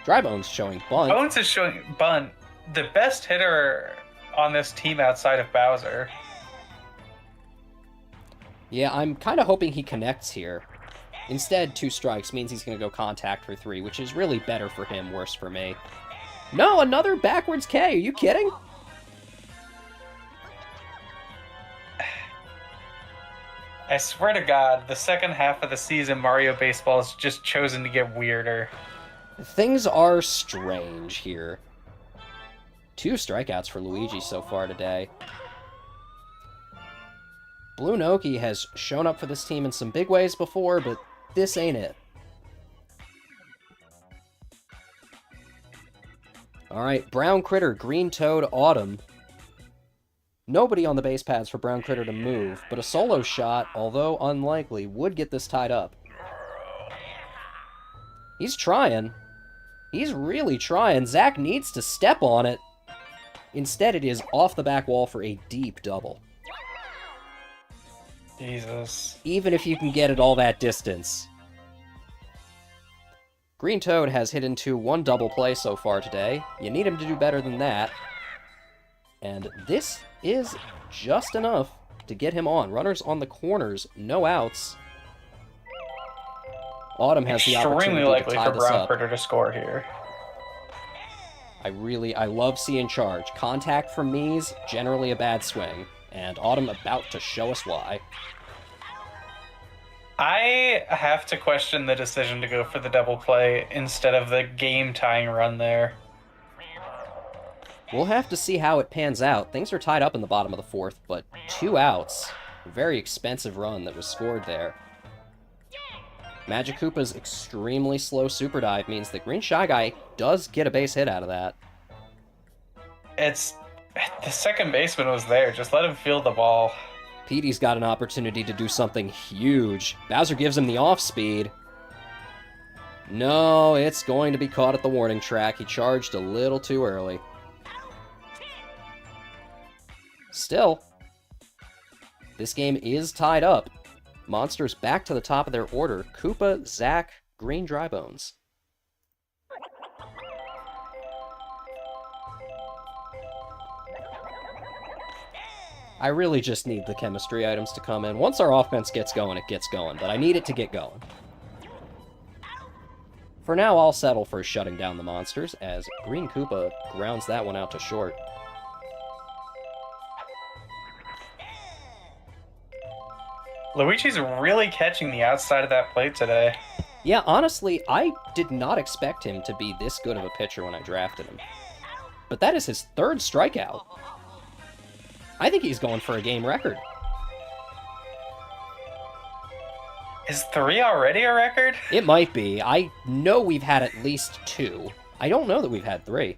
Drybone's showing bunt. Bones is showing bunt. The best hitter on this team outside of Bowser. Yeah, I'm kind of hoping he connects here. Instead, 2 strikes means he's going to go contact for 3, which is really better for him, worse for me. No, another backwards K. Are you kidding? I swear to God, the second half of the season, Mario Baseball has just chosen to get weirder. Things are strange here. 2 strikeouts for Luigi so far today. Blue Noki has shown up for this team in some big ways before, but this ain't it. Alright, Brown Critter, Green Toad, Autumn. Nobody on the base paths for Brown Critter to move, but a solo shot, although unlikely, would get this tied up. He's trying. He's really trying. Zach needs to step on it. Instead, it is off the back wall for a deep double. Jesus. Even if you can get it all that distance. Green Toad has hit into 1 double play so far today. You need him to do better than that. And this is just enough to get him on. Runners on the corners, no outs. Autumn has the opportunity to tie this up. Extremely likely for Brown Critter to score here. I love seeing charge. Contact from me's generally a bad swing, and Autumn about to show us why. I have to question the decision to go for the double play instead of the game-tying run there. We'll have to see how it pans out. Things are tied up in the bottom of the 4th, but 2 outs. A very expensive run that was scored there. Magic Koopa's extremely slow super dive means that Green Shy Guy does get a base hit out of that. The second baseman was there. Just let him field the ball. Petey's got an opportunity to do something huge. Bowser gives him the off-speed. No, it's going to be caught at the warning track. He charged a little too early. Still, this game is tied up. Monsters back to the top of their order. Koopa, Zack, Green Drybones. I really just need the chemistry items to come in. Once our offense gets going, it gets going, but I need it to get going. For now, I'll settle for shutting down the monsters, as Green Koopa grounds that one out to short. Luigi's really catching the outside of that plate today. Yeah, honestly, I did not expect him to be this good of a pitcher when I drafted him. But that is his third strikeout. I think he's going for a game record. Is 3 already a record? It might be. I know we've had at least 2. I don't know that we've had 3.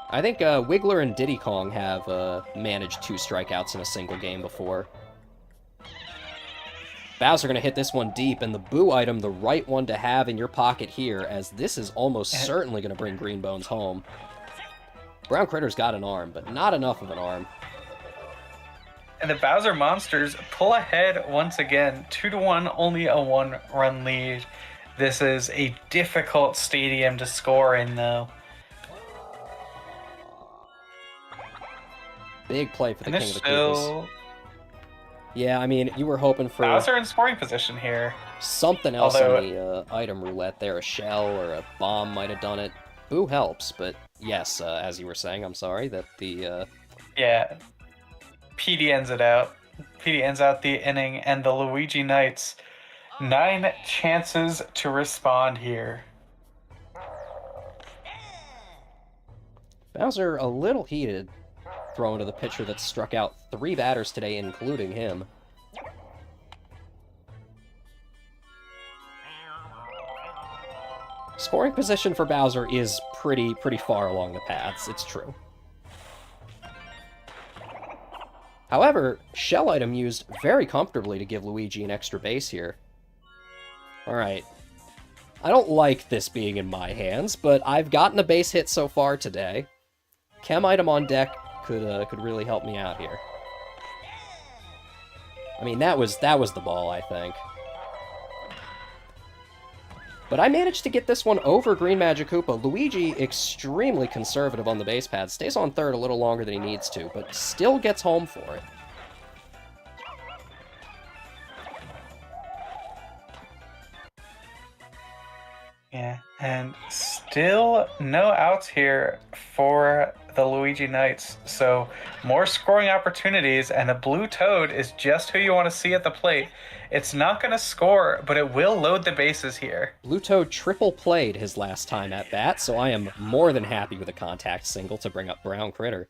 I think Wiggler and Diddy Kong have managed 2 strikeouts in a single game before. Bowser going to hit this one deep, and the Boo item, the right one to have in your pocket here, as this is almost certainly going to bring Green Bones home. Brown Critter's got an arm, but not enough of an arm. And the Bowser Monsters pull ahead once again, 2-1, only a 1-run lead. This is a difficult stadium to score in, though. Big play for the King of the Koopas. Yeah, I mean, you were hoping for Bowser in scoring position here. Something else on the item roulette there. A shell or a bomb might have done it. Boo helps, but yes, as you were saying, I'm sorry, that the... Yeah. PD ends it out. PD ends out the inning, and the Luigi Knights, 9 chances to respond here. Bowser a little heated, throwing to the pitcher that struck out 3 batters today, including him. Scoring position for Bowser is pretty far along the paths, it's true. However, shell item used very comfortably to give Luigi an extra base here. Alright. I don't like this being in my hands, but I've gotten a base hit so far today. Chem item on deck could really help me out here. I mean, that was the ball, I think. But I managed to get this one over Green Magic Koopa. Luigi, extremely conservative on the base pad, stays on third a little longer than he needs to, but still gets home for it. Yeah, and still no outs here for the Luigi Knights. So more scoring opportunities, and a blue toad is just who you want to see at the plate. It's not going to score, but it will load the bases here. Blue Toad triple played his last time at bat, so I am more than happy with a contact single to bring up Brown Critter.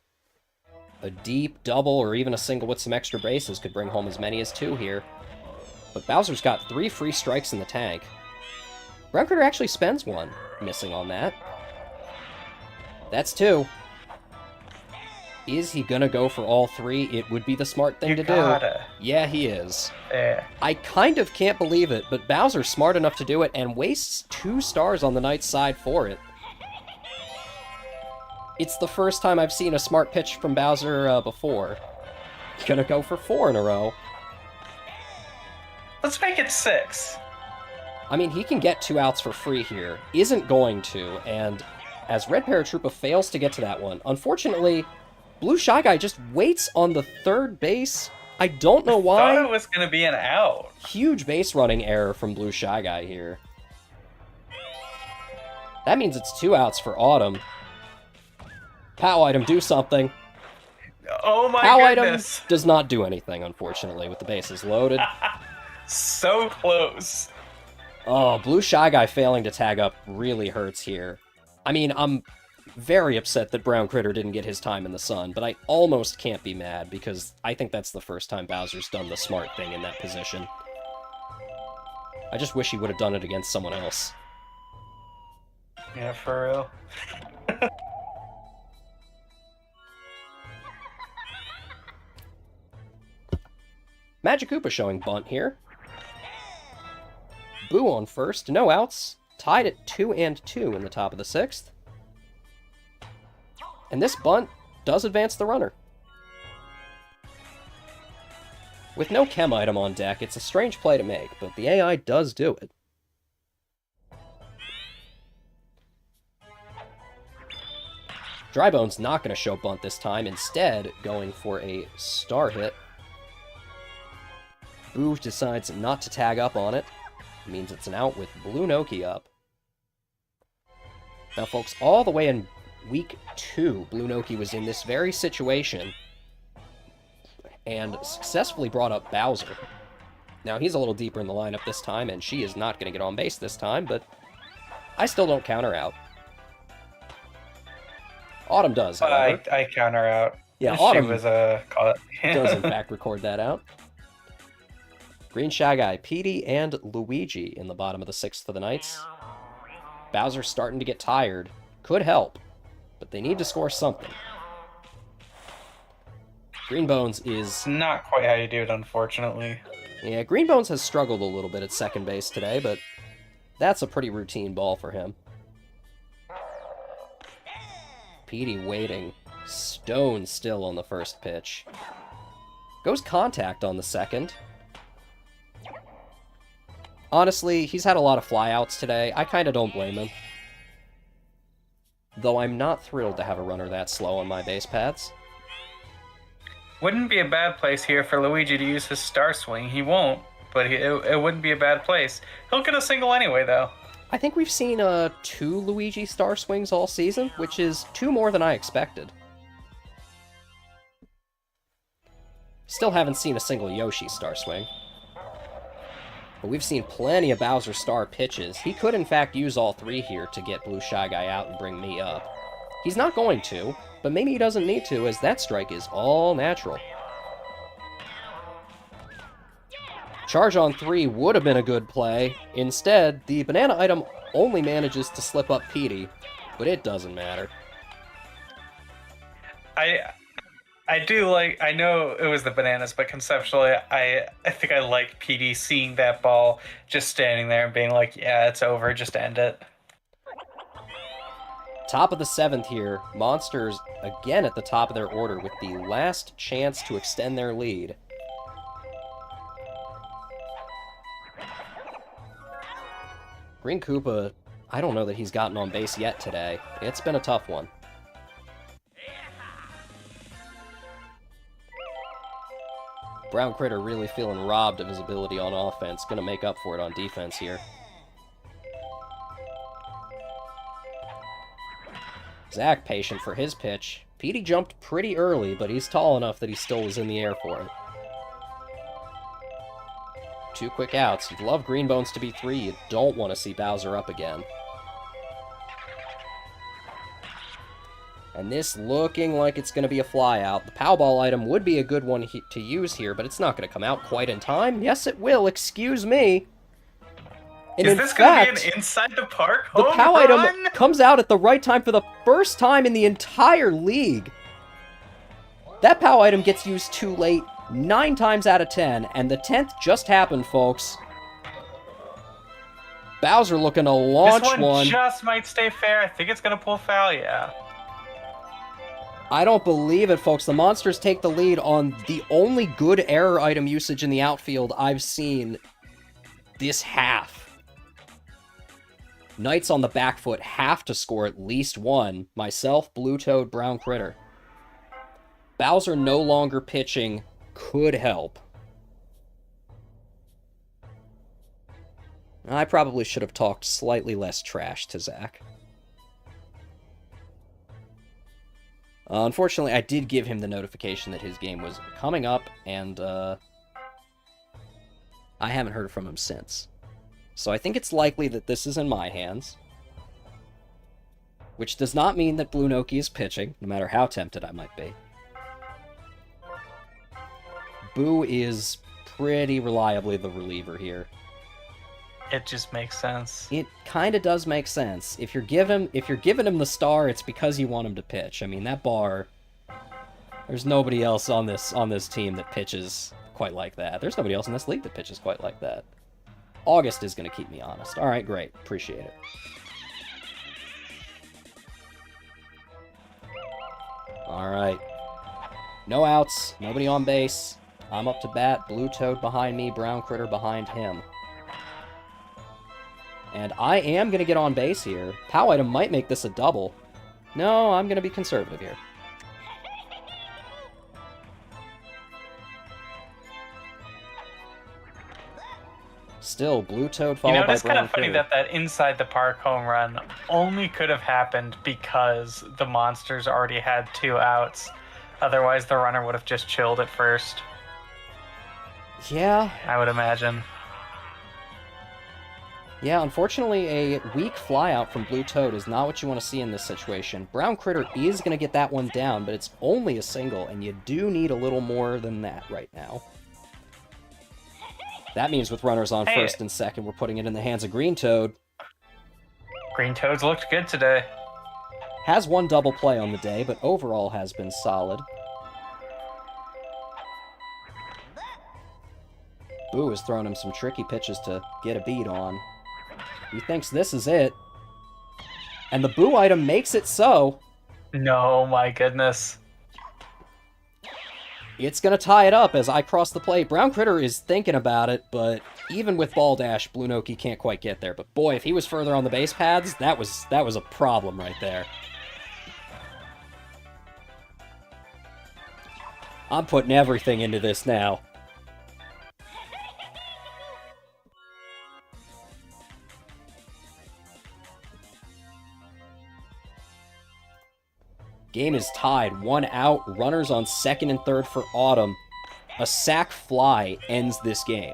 A deep double or even a single with some extra bases could bring home as many as 2 here. But Bowser's got 3 free strikes in the tank. Brown Critter actually spends 1, missing on that. That's 2. Is he gonna go for all 3? It would be the smart thing to do. Yeah, he is. Yeah. I kind of can't believe it, but Bowser's smart enough to do it and wastes 2 stars on the Knight's side for it. It's the first time I've seen a smart pitch from Bowser before. Gonna go for 4 in a row. Let's make it 6. I mean, he can get 2 outs for free here. Isn't going to, and as Red Paratroopa fails to get to that one, unfortunately, Blue Shy Guy just waits on the third base. I don't know why. I thought it was going to be an out. Huge base running error from Blue Shy Guy here. That means it's 2 outs for Autumn. POW item, do something. Oh my POW goodness. item does not do anything, unfortunately, with the bases loaded. So close. Oh, Blue Shy Guy failing to tag up really hurts here. I mean, I'm very upset that Brown Critter didn't get his time in the sun, but I almost can't be mad because I think that's the first time Bowser's done the smart thing in that position. I just wish he would have done it against someone else. Yeah, for real. Magic Koopa showing bunt here. Boo on first, no outs. Tied at 2-2 in the top of the 6th. And this bunt does advance the runner. With no chem item on deck, it's a strange play to make, but the AI does do it. Drybone's not going to show bunt this time, instead going for a star hit. Boo decides not to tag up on it. It means it's an out with Blue Noki up. Now, folks, all the way in Week 2, Blue Noki was in this very situation and successfully brought up Bowser. Now, he's a little deeper in the lineup this time, and she is not going to get on base this time, but I still don't count her out. Autumn does, however. I count her out. Yeah, Autumn she was caught. does, in fact, record that out. Green Shy Guy, Petey, and Luigi in the bottom of the 6th for the Knights. Bowser's starting to get tired. Could help, but they need to score something. Greenbones is... not quite how you do it, unfortunately. Yeah, Greenbones has struggled a little bit at second base today, but that's a pretty routine ball for him. Petey waiting. Stone still on the first pitch. Goes contact on the second. Honestly, he's had a lot of flyouts today. I kind of don't blame him. Though I'm not thrilled to have a runner that slow on my base paths. Wouldn't be a bad place here for Luigi to use his star swing. He won't, but it wouldn't be a bad place. He'll get a single anyway, though. I think we've seen 2 Luigi star swings all season, which is 2 more than I expected. Still haven't seen a single Yoshi star swing. But we've seen plenty of Bowser star pitches. He could, in fact, use all 3 here to get Blue Shy Guy out and bring me up. He's not going to, but maybe he doesn't need to, as that strike is all natural. Charge on 3 would have been a good play. Instead, the banana item only manages to slip up Petey, but it doesn't matter. I do like, I know it was the bananas, but conceptually, I think I like PD seeing that ball, just standing there and being like, yeah, it's over, just end it. Top of the 7th here, Monsters again at the top of their order with the last chance to extend their lead. Green Koopa, I don't know that he's gotten on base yet today. It's been a tough one. Brown Critter really feeling robbed of his ability on offense. Gonna make up for it on defense here. Zach patient for his pitch. Petey jumped pretty early, but he's tall enough that he still was in the air for it. 2 quick outs. You'd love Greenbones to be 3. You don't want to see Bowser up again. And this looking like it's going to be a fly out. The Powerball item would be a good one to use here, but it's not going to come out quite in time. Yes, it will. Excuse me. And is this going to be an inside the park home the POW run? item comes out at the right time for the first time in the entire league. That POW item gets used too late 9 times out of 10, and the 10th just happened, folks. Bowser looking to launch this one. Just might stay fair. I think it's going to pull foul, yeah. I don't believe it, folks. The Monsters take the lead on the only good error item usage in the outfield I've seen this half. Knights on the back foot have to score at least 1. Myself, Blue Toad, Brown Critter. Bowser no longer pitching could help. I probably should have talked slightly less trash to Zach. Unfortunately, I did give him the notification that his game was coming up, and I haven't heard from him since. So I think it's likely that this is in my hands. Which does not mean that Blue Noki is pitching, no matter how tempted I might be. Boo is pretty reliably the reliever here. It just makes sense. It kind of does make sense. If you're giving him the star, it's because you want him to pitch. I mean, that bar, there's nobody else on this team that pitches quite like that. There's nobody else in this league that pitches quite like that. August is going to keep me honest. All right, great. Appreciate it. All right. No outs. Nobody on base. I'm up to bat. Blue Toad behind me. Brown Critter behind him. And I am going to get on base here. POW item might make this a double. No, I'm going to be conservative here. Still, Blue Toad You know, followed it by is kind Brown of funny Critter. that inside the park home run only could have happened because the monsters already had 2 outs. Otherwise, the runner would have just chilled at first, Yeah, I would imagine. yeah, unfortunately, a weak flyout from Blue Toad is not what you want to see in this situation. Brown Critter is going to get that one down, but it's only a single, and you do need a little more than that right now. That means with runners on Hey, first and second, we're putting it in the hands of Green Toad. Green Toads looked good today. Has one double play on the day, but overall has been solid. Boo has thrown him some tricky pitches to get a beat on. He thinks this is it. And the Boo item makes it so. No, my goodness. It's going to tie it up as I cross the plate. Brown Critter is thinking about it, but even with Ball Dash, Blue Noki can't quite get there. But boy, if he was further on the base paths, that was a problem right there. I'm putting everything into this now. Game is tied. 1 out. Runners on second and third for Autumn. A sac fly ends this game.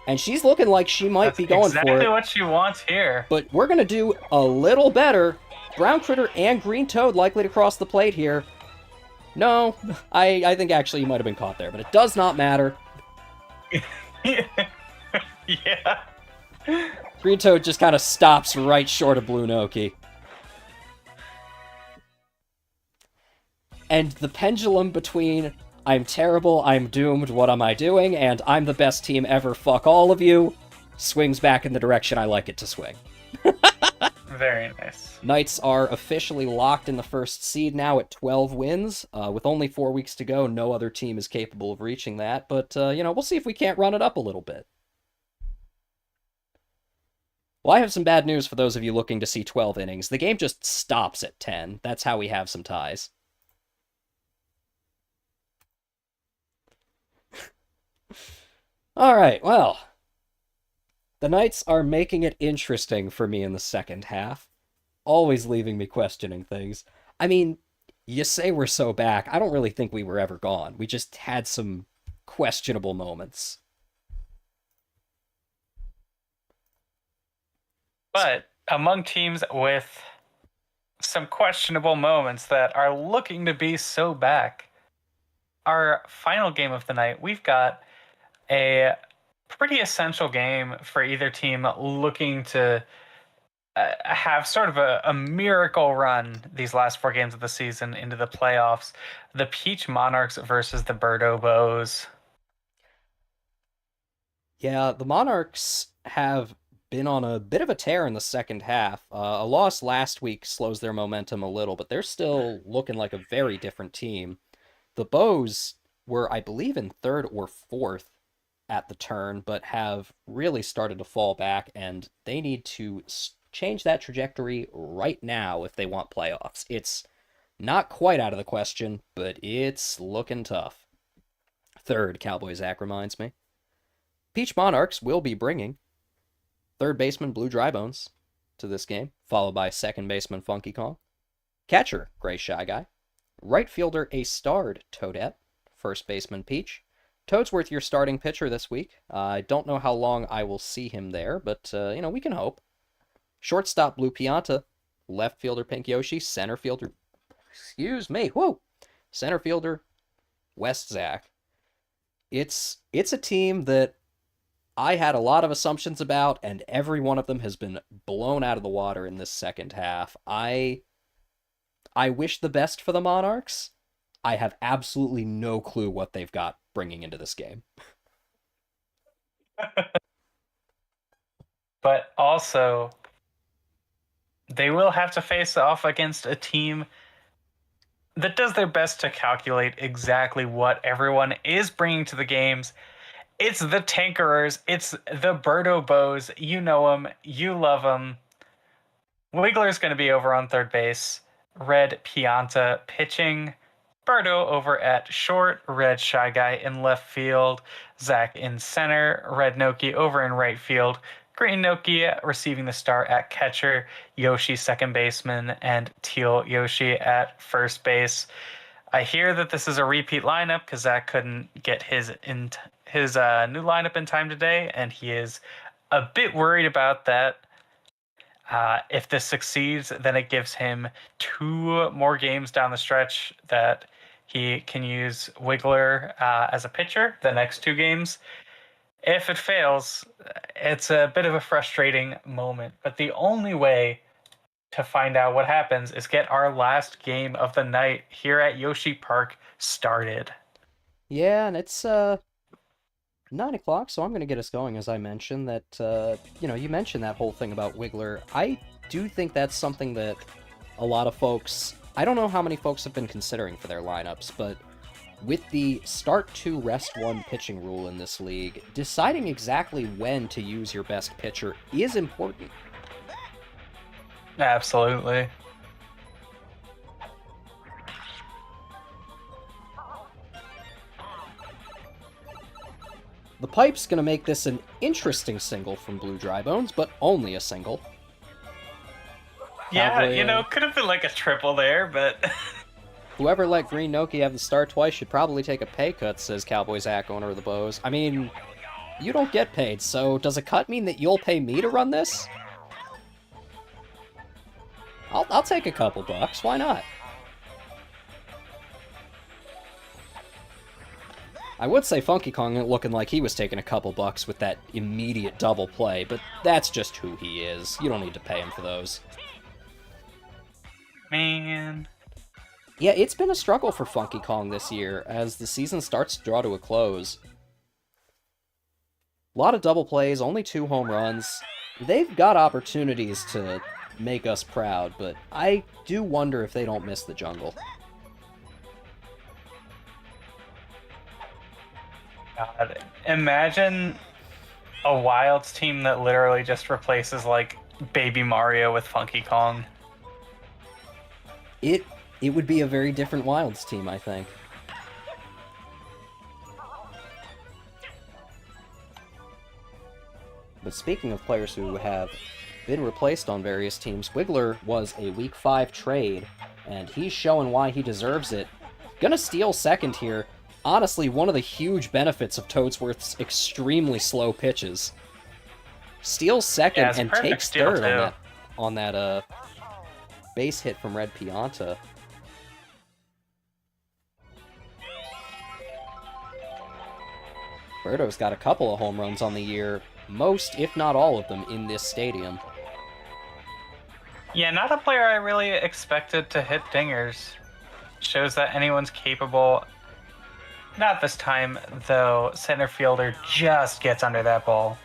And she's looking like she might That's be going exactly for it. what she wants here. But we're going to do a little better. Brown Critter and Green Toad likely to cross the plate here. No, I think actually he might have been caught there, but it does not matter. Yeah. Green Toad just kind of stops right short of Blue Noki. And the pendulum between I'm terrible, I'm doomed, what am I doing, and I'm the best team ever, fuck all of you, swings back in the direction I like it to swing. Very nice. Knights are officially locked in the first seed now at 12 wins. With only 4 weeks to go, no other team is capable of reaching that, but, we'll see if we can't run it up a little bit. Well, I have some bad news for those of you looking to see 12 innings. The game just stops at 10. That's how we have some ties. Alright, well. The Knights are making it interesting for me in the second half. Always leaving me questioning things. I mean, you say we're so back. I don't really think we were ever gone. We just had some questionable moments. But among teams with some questionable moments that are looking to be so back, our final game of the night, we've got a pretty essential game for either team looking to have sort of a miracle run these last 4 games of the season into the playoffs. The Peach Monarchs versus the Birdo Bows. Yeah, the Monarchs have been on a bit of a tear in the second half. A loss last week slows their momentum a little, but they're still looking like a very different team. The Bows were, I believe, in third or fourth at the turn, but have really started to fall back, and they need to change that trajectory right now if they want playoffs. It's not quite out of the question, but it's looking tough. Third, Cowboys Zach reminds me. Peach Monarchs will be bringing third baseman Blue Drybones to this game, followed by second baseman Funky Kong, catcher Gray Shy Guy, right fielder a starred Toadette, first baseman Peach. Toadsworth, your starting pitcher this week. I don't know how long I will see him there, but, we can hope. Shortstop Blue Pianta, left fielder Pink Yoshi, center fielder, center fielder West Zach. It's a team that I had a lot of assumptions about, and every one of them has been blown out of the water in this second half. I wish the best for the Monarchs. I have absolutely no clue what they've got bringing into this game. But also, they will have to face off against a team that does their best to calculate exactly what everyone is bringing to the games. It's the Tankerers. It's the Birdo Bows. You know them. You love them. Wiggler's going to be over on third base. Red Pianta pitching. Birdo over at short. Red Shy Guy in left field. Zach in center. Red Noki over in right field. Green Noki receiving the start at catcher. Yoshi second baseman. And Teal Yoshi at first base. I hear that this is a repeat lineup because Zach couldn't get his new lineup in time today, and he is a bit worried about that. If this succeeds, then it gives him 2 more games down the stretch that he can use Wiggler as a pitcher the next 2 games. If it fails, it's a bit of a frustrating moment. But the only way to find out what happens is get our last game of the night here at Yoshi Park started. Yeah, and it's 9 o'clock, so I'm gonna get us going. As I mentioned that, you mentioned that whole thing about Wiggler. I do think that's something that a lot of folks. I don't know how many folks have been considering for their lineups, but with the start 2, rest 1 pitching rule in this league, deciding exactly when to use your best pitcher is important. Absolutely. The pipe's gonna make this an interesting single from Blue Drybones, but only a single. Yeah, Cowboy, could have been like a triple there, but whoever let Green Noki have the start twice should probably take a pay cut, says Cowboy Zach, owner of the Bows. I mean, you don't get paid, so does a cut mean that you'll pay me to run this? I'll take a couple bucks, why not? I would say Funky Kong looking like he was taking a couple bucks with that immediate double play, but that's just who he is. You don't need to pay him for those. man. Yeah, it's been a struggle for Funky Kong this year as the season starts to draw to a close. A lot of double plays, only 2 home runs. They've got opportunities to make us proud, but I do wonder if they don't miss the jungle. God, imagine a Wilds team that literally just replaces like Baby Mario with Funky Kong. It would be a very different Wilds team, I think. But speaking of players who have been replaced on various teams, Wiggler was a Week 5 trade, and he's showing why he deserves it. Gonna steal second here. Honestly, one of the huge benefits of Toadsworth's extremely slow pitches. Steals second and takes third on that base hit from Red Pianta. Birdo's got a couple of home runs on the year, most, if not all of them, in this stadium. Yeah, not a player I really expected to hit dingers. Shows that anyone's capable. Not this time, though. Center fielder just gets under that ball.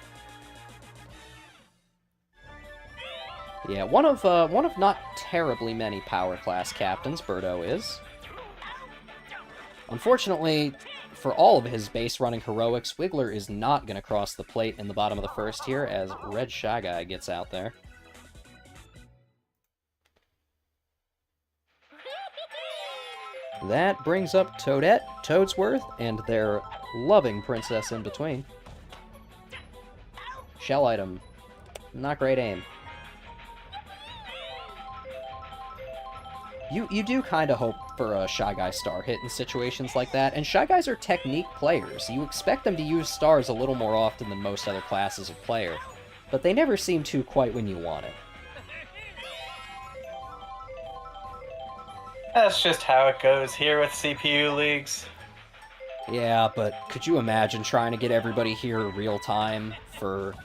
Yeah, one of not terribly many power class captains, Birdo is. Unfortunately, for all of his base running heroics, Wiggler is not going to cross the plate in the bottom of the first here as Red Shy Guy gets out there. That brings up Toadette, Toadsworth, and their loving princess in between. Shell item. Not great aim. You do kind of hope for a Shy Guy star hit in situations like that, and Shy Guys are technique players. You expect them to use stars a little more often than most other classes of player, but they never seem to quite when you want it. That's just how it goes here with CPU leagues. Yeah, but could you imagine trying to get everybody here real time for,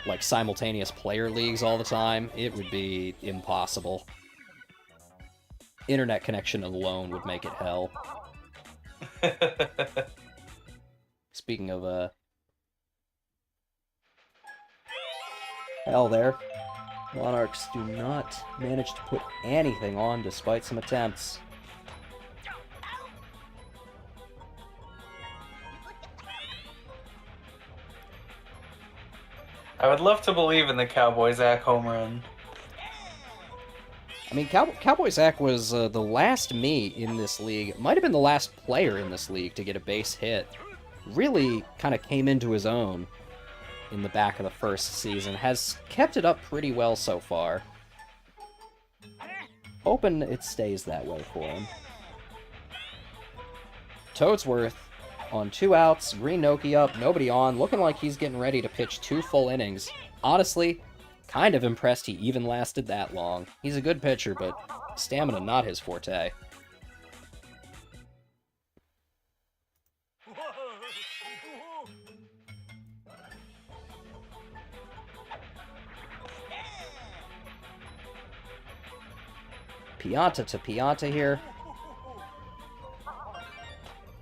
like, simultaneous player leagues all the time? It would be impossible. Internet connection alone would make it hell. Speaking of, hell there. Monarchs do not manage to put anything on despite some attempts. I would love to believe in the Cowboys Zach home run. I mean, Cowboy Zach was the last me in this league. Might have been the last player in this league to get a base hit. Really kind of came into his own in the back of the first season. Has kept it up pretty well so far. Hoping it stays that way for him. Toadsworth on 2 outs. Green Noki up, nobody on. Looking like he's getting ready to pitch 2 full innings. Honestly, kind of impressed he even lasted that long. He's a good pitcher, but stamina not his forte. Pianta to Pianta here.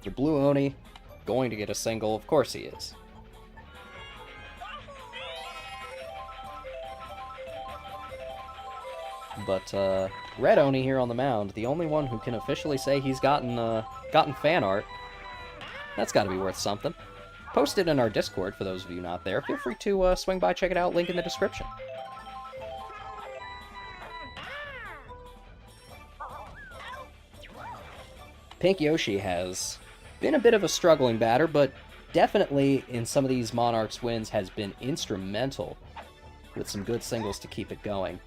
The Blue Oni going to get a single. Of course he is. But Red Oni here on the mound, the only one who can officially say he's gotten fan art. That's got to be worth something. Post it in our Discord for those of you not there. Feel free to swing by, check it out, link in the description. Pink Yoshi has been a bit of a struggling batter, but definitely in some of these Monarchs wins has been instrumental with some good singles to keep it going.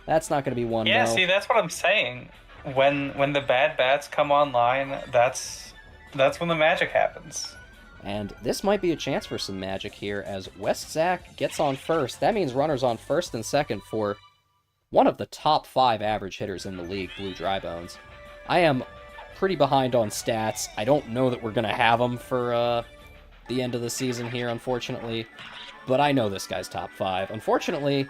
That's not going to be one. Yeah, no. see, that's what I'm saying. When the bad bats come online, that's when the magic happens. And this might be a chance for some magic here as West Zach gets on first. That means runners on first and second for one of the top 5 average hitters in the league, Blue Drybones. I am pretty behind on stats. I don't know that we're going to have them for the end of the season here, unfortunately. But I know this guy's top 5. Unfortunately,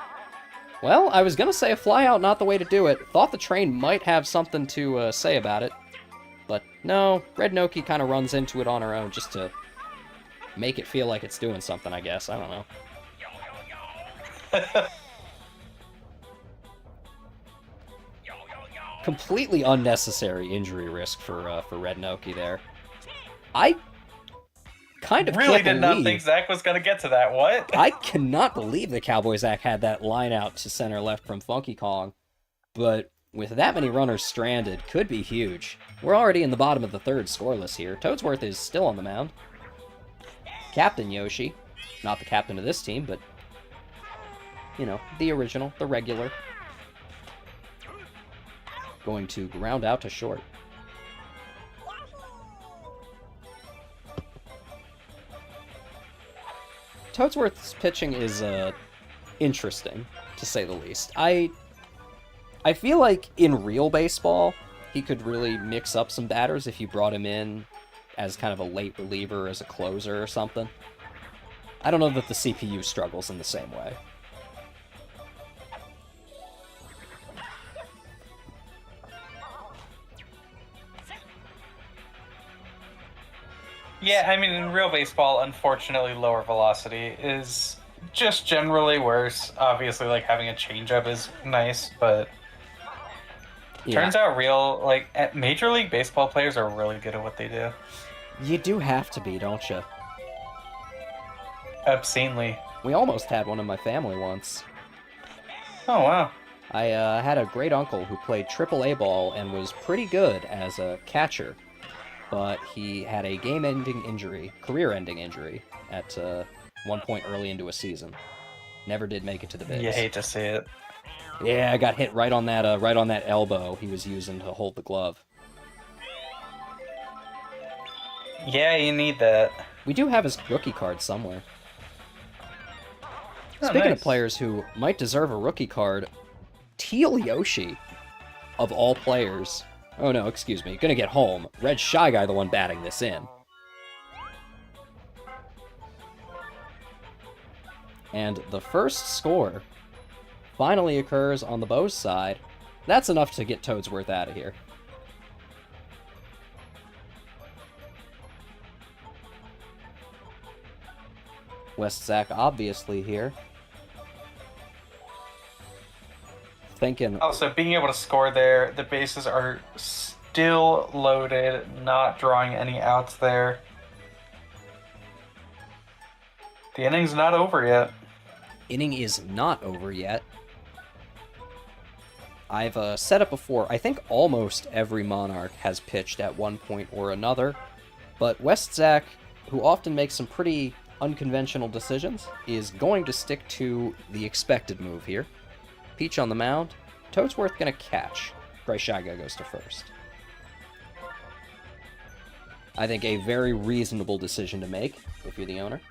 well, I was going to say a flyout, not the way to do it. Thought the train might have something to say about it. But no, Red Noki kind of runs into it on her own just to make it feel like it's doing something, I guess. I don't know. Completely unnecessary injury risk for Red Noki there. I kind of really did not think Zach was going to get to that. What? I cannot believe the Cowboy Zach had that line out to center left from Funky Kong. But with that many runners stranded, could be huge. We're already in the bottom of the 3rd scoreless here. Toadsworth is still on the mound. Captain Yoshi. Not the captain of this team, but, you know, the original, the regular. Going to ground out to short. Toadsworth's pitching is interesting, to say the least. I feel like in real baseball, he could really mix up some batters if you brought him in as kind of a late reliever, as a closer or something. I don't know that the CPU struggles in the same way. Yeah, I mean, in real baseball, unfortunately, lower velocity is just generally worse. Obviously, like, having a changeup is nice, but turns out Major League Baseball players are really good at what they do. You do have to be, don't you? Obscenely. We almost had one in my family once. Oh, wow. I had a great uncle who played AAA ball and was pretty good as a catcher. But he had a game-ending injury, career-ending injury, at one point early into a season. Never did make it to the bigs. You hate to see it. Yeah, I got hit right on that elbow he was using to hold the glove. Yeah, you need that. We do have his rookie card somewhere. Oh, Speaking nice. of players who might deserve a rookie card, Teal Yoshi, of all players. Oh no, excuse me. Gonna get home. Red Shy Guy, the one batting this in. And the first score finally occurs on the Bows side. That's enough to get Toadsworth out of here. West Zach obviously here. Thinking... Also, being able to score there, the bases are still loaded, not drawing any outs there. The inning's not over yet. Inning is not over yet. I've said it before, I think almost every Monarch has pitched at one point or another, but Westzak, who often makes some pretty unconventional decisions, is going to stick to the expected move here. Peach on the mound, Toadsworth gonna catch. Bryshaga goes to first. I think a very reasonable decision to make, if you're the owner.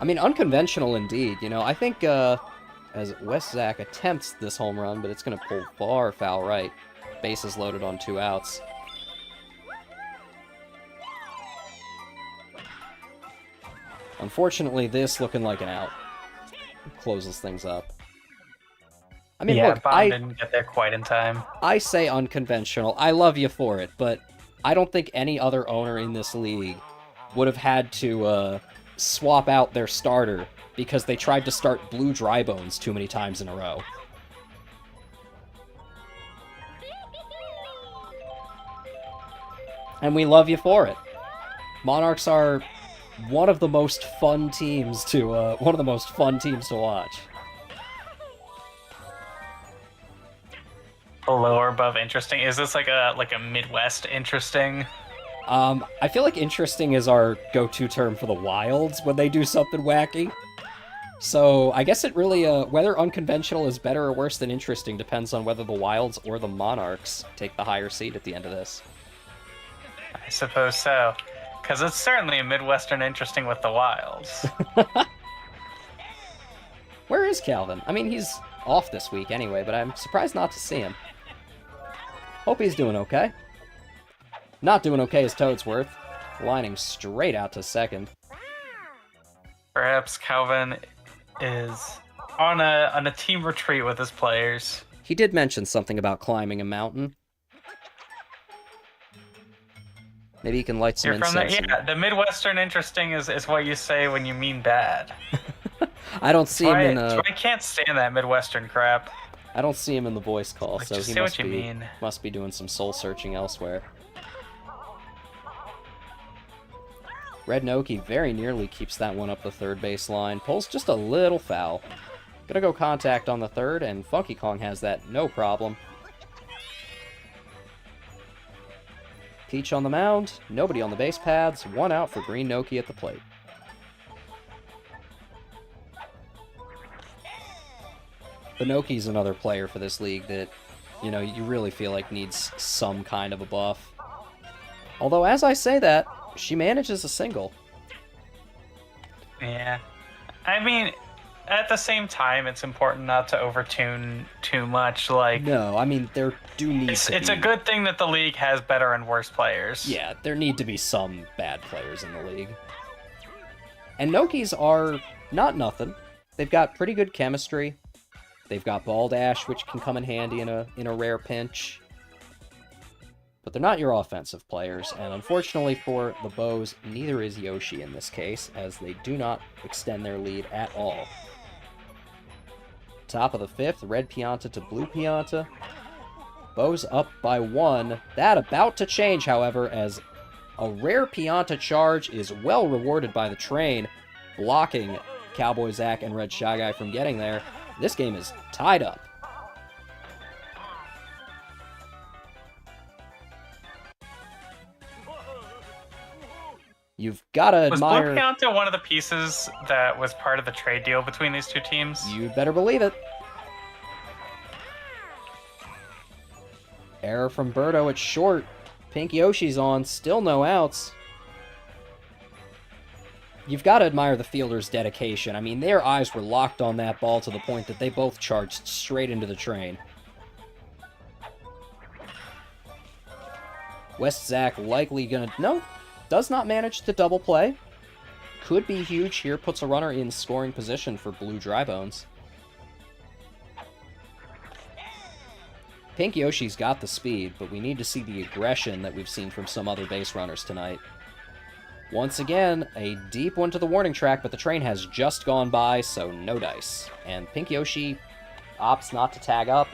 I mean, unconventional indeed. You know, I think as Westzak attempts this home run, but it's going to pull far foul right. Bases loaded on 2 outs. Unfortunately, this looking like an out. Closes things up. I mean, yeah, look, Bond didn't get there quite in time. I say unconventional. I love you for it, but I don't think any other owner in this league would have had to swap out their starter because they tried to start Blue Drybones too many times in a row. And we love you for it. Monarchs are one of the most fun teams to watch. Below or above interesting? Is this like a Midwest interesting? I feel like interesting is our go-to term for the Wilds when they do something wacky. So I guess it really, whether unconventional is better or worse than interesting depends on whether the Wilds or the Monarchs take the higher seed at the end of this. I suppose so. Because it's certainly a Midwestern interesting with the Wilds. Where is Calvin? I mean, he's off this week anyway, but I'm surprised not to see him. Hope he's doing okay. Not doing okay is Toadsworth, lining straight out to second. Perhaps Calvin is on a team retreat with his players. He did mention something about climbing a mountain. Maybe he can light some incense. Yeah, the Midwestern interesting is what you say when you mean bad. I don't see him in I can't stand that Midwestern crap. I don't see him in the voice call, Like, so just he say what you mean. must be doing some soul searching elsewhere. Red Noki very nearly keeps that one up the third base line. Pulls just a little foul. Gonna go contact on the third, and Funky Kong has that no problem. Peach on the mound, nobody on the base paths, 1 out for Green Noki at the plate. The Noki's another player for this league that, you know, you really feel like needs some kind of a buff. Although, as I say that, she manages a single. Yeah. I mean, at the same time, it's important not to overtune too much. Like, No, I mean, there do need to be... It's a good thing that the league has better and worse players. Yeah, there need to be some bad players in the league. And Nokis are not nothing. They've got pretty good chemistry. They've got Baldash, which can come in handy in a rare pinch. But they're not your offensive players, and unfortunately for the Bows, neither is Yoshi in this case, as they do not extend their lead at all. Top of the 5th, red Pianta to blue Pianta. Bows up by 1. That about to change, however, as a rare Pianta charge is well rewarded by the train, blocking Cowboy Zach and Red Shy Guy from getting there. This game is tied up. You've got to admire... Was Blue Pianta one of the pieces that was part of the trade deal between these two teams? You'd better believe it. Error from Birdo at short. Pink Yoshi's on, still no outs. You've got to admire the fielder's dedication. I mean, their eyes were locked on that ball to the point that they both charged straight into the train. Westzak likely gonna... No, does not manage to double play. Could be huge here, puts a runner in scoring position for Blue Drybones. Pink Yoshi's got the speed, but we need to see the aggression that we've seen from some other base runners tonight. Once again, a deep one to the warning track, but the train has just gone by, so no dice. And Pink Yoshi opts not to tag up.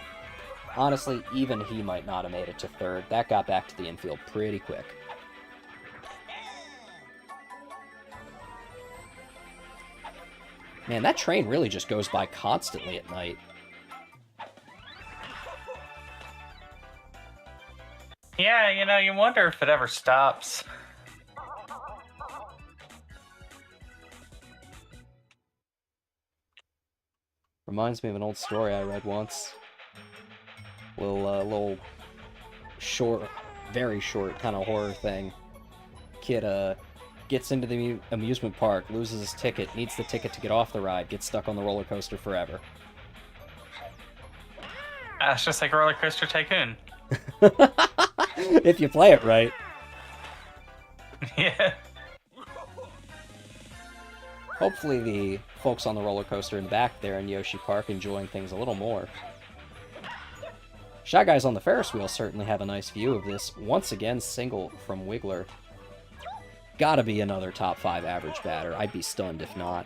Honestly, even he might not have made it to third. That got back to the infield pretty quick. Man, that train really just goes by constantly at night. Yeah, you wonder if it ever stops. Reminds me of an old story I read once. Little short, very short kind of horror thing. Kid gets into the amusement park, loses his ticket, needs the ticket to get off the ride, gets stuck on the roller coaster forever. It's just like Roller Coaster Tycoon. If you play it right. Yeah. Hopefully the folks on the roller coaster in the back there in Yoshi Park enjoying things a little more. Shy Guys on the Ferris wheel certainly have a nice view of this. Once again, single from Wiggler. Gotta be another top 5 average batter. I'd be stunned if not.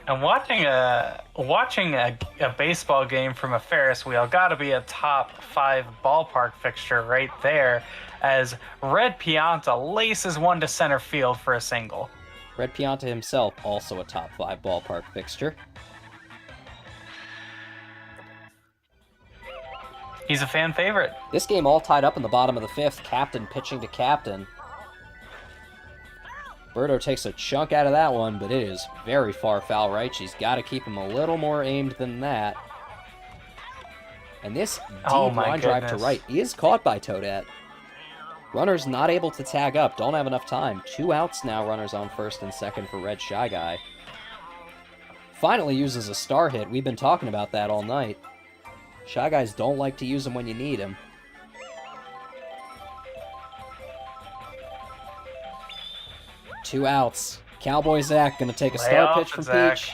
And watching a baseball game from a Ferris wheel gotta be a top 5 ballpark fixture right there, as Red Pianta laces one to center field for a single. Red Pianta himself, also a top 5 ballpark fixture. He's a fan favorite. This game all tied up in the bottom of the 5th, captain pitching to captain. Birdo takes a chunk out of that one, but it is very far foul right. She's got to keep him a little more aimed than that. And this deep line drive to right is caught by Toadette. Runner's not able to tag up, don't have enough time. 2 outs now, runners on first and second for Red Shy Guy. Finally uses a star hit. We've been talking about that all night. Shy Guys don't like to use them when you need them. Two outs. Cowboy Zach gonna take a star pitch from Peach.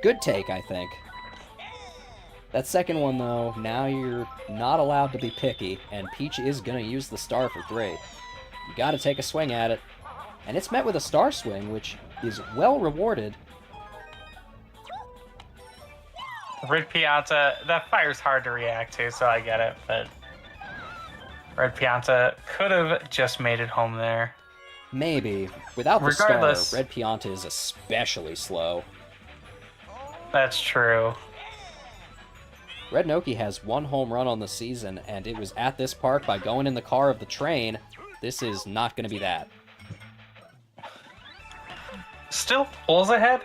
Good take, I think. That second one, though, now you're not allowed to be picky, and Peach is gonna use the star for 3. You gotta take a swing at it. And it's met with a star swing, which is well rewarded. Red Pianta, that fire's hard to react to, so I get it, but Red Pianta could have just made it home there. Maybe. Without the Regardless, star, Red Pianta is especially slow. That's true. Red Noki has 1 home run on the season, and it was at this park by going in the car of the train. This is not going to be that. Still pulls ahead?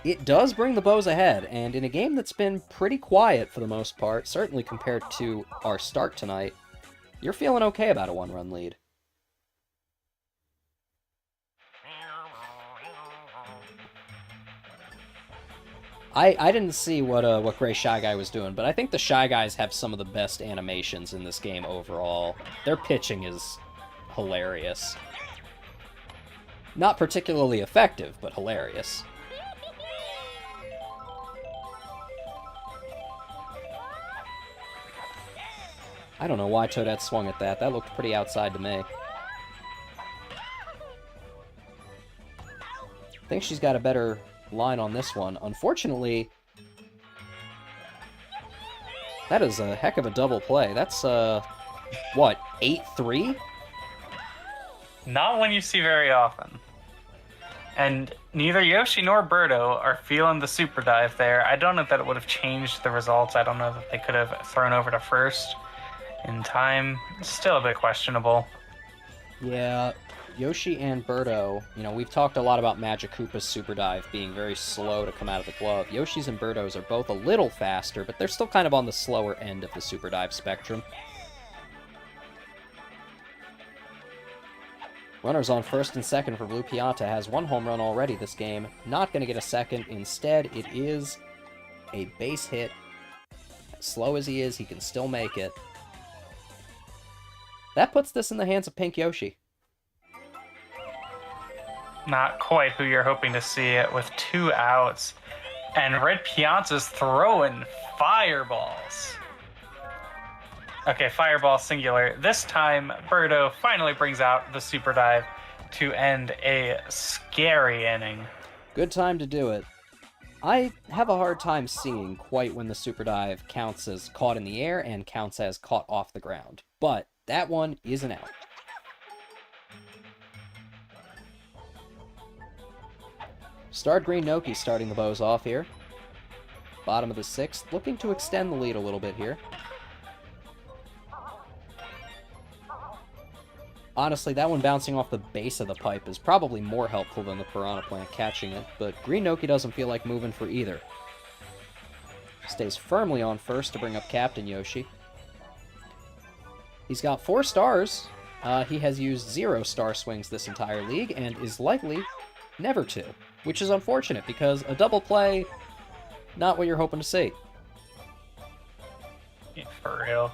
It does bring the Bows ahead, and in a game that's been pretty quiet for the most part, certainly compared to our start tonight, you're feeling okay about a 1-run lead. I didn't see what Gray Shy Guy was doing, but I think the Shy Guys have some of the best animations in this game overall. Their pitching is hilarious. Not particularly effective, but hilarious. I don't know why Toadette swung at that. That looked pretty outside to me. I think she's got a better line on this one. Unfortunately, that is a heck of a double play. That's, what, 8-3? Not one you see very often. And neither Yoshi nor Birdo are feeling the super dive there. I don't know if that would have changed the results. I don't know that they could have thrown over to first in time. Still a bit questionable. Yeah, Yoshi and Birdo, we've talked a lot about Magic Koopa's super dive being very slow to come out of the glove. Yoshi's and Birdo's are both a little faster, but they're still kind of on the slower end of the super dive spectrum. Runners on first and second for Blue Pianta. Has 1 home run already this game. Not going to get a second. Instead, it is a base hit. As slow as he is, he can still make it. That puts this in the hands of Pink Yoshi. Not quite who you're hoping to see it with 2 outs. And Red Pianta's throwing fireballs. Okay, fireball singular. This time, Birdo finally brings out the super dive to end a scary inning. Good time to do it. I have a hard time seeing quite when the super dive counts as caught in the air and counts as caught off the ground. But that one is an out. Starred Green Noki starting the bows off here. Bottom of the 6th, looking to extend the lead a little bit here. Honestly, that one bouncing off the base of the pipe is probably more helpful than the Piranha Plant catching it, but Green Noki doesn't feel like moving for either. Stays firmly on first to bring up Captain Yoshi. He's got 4 stars. He has used 0 star swings this entire league and is likely never to, which is unfortunate because a double play, not what you're hoping to see. Yeah, for real.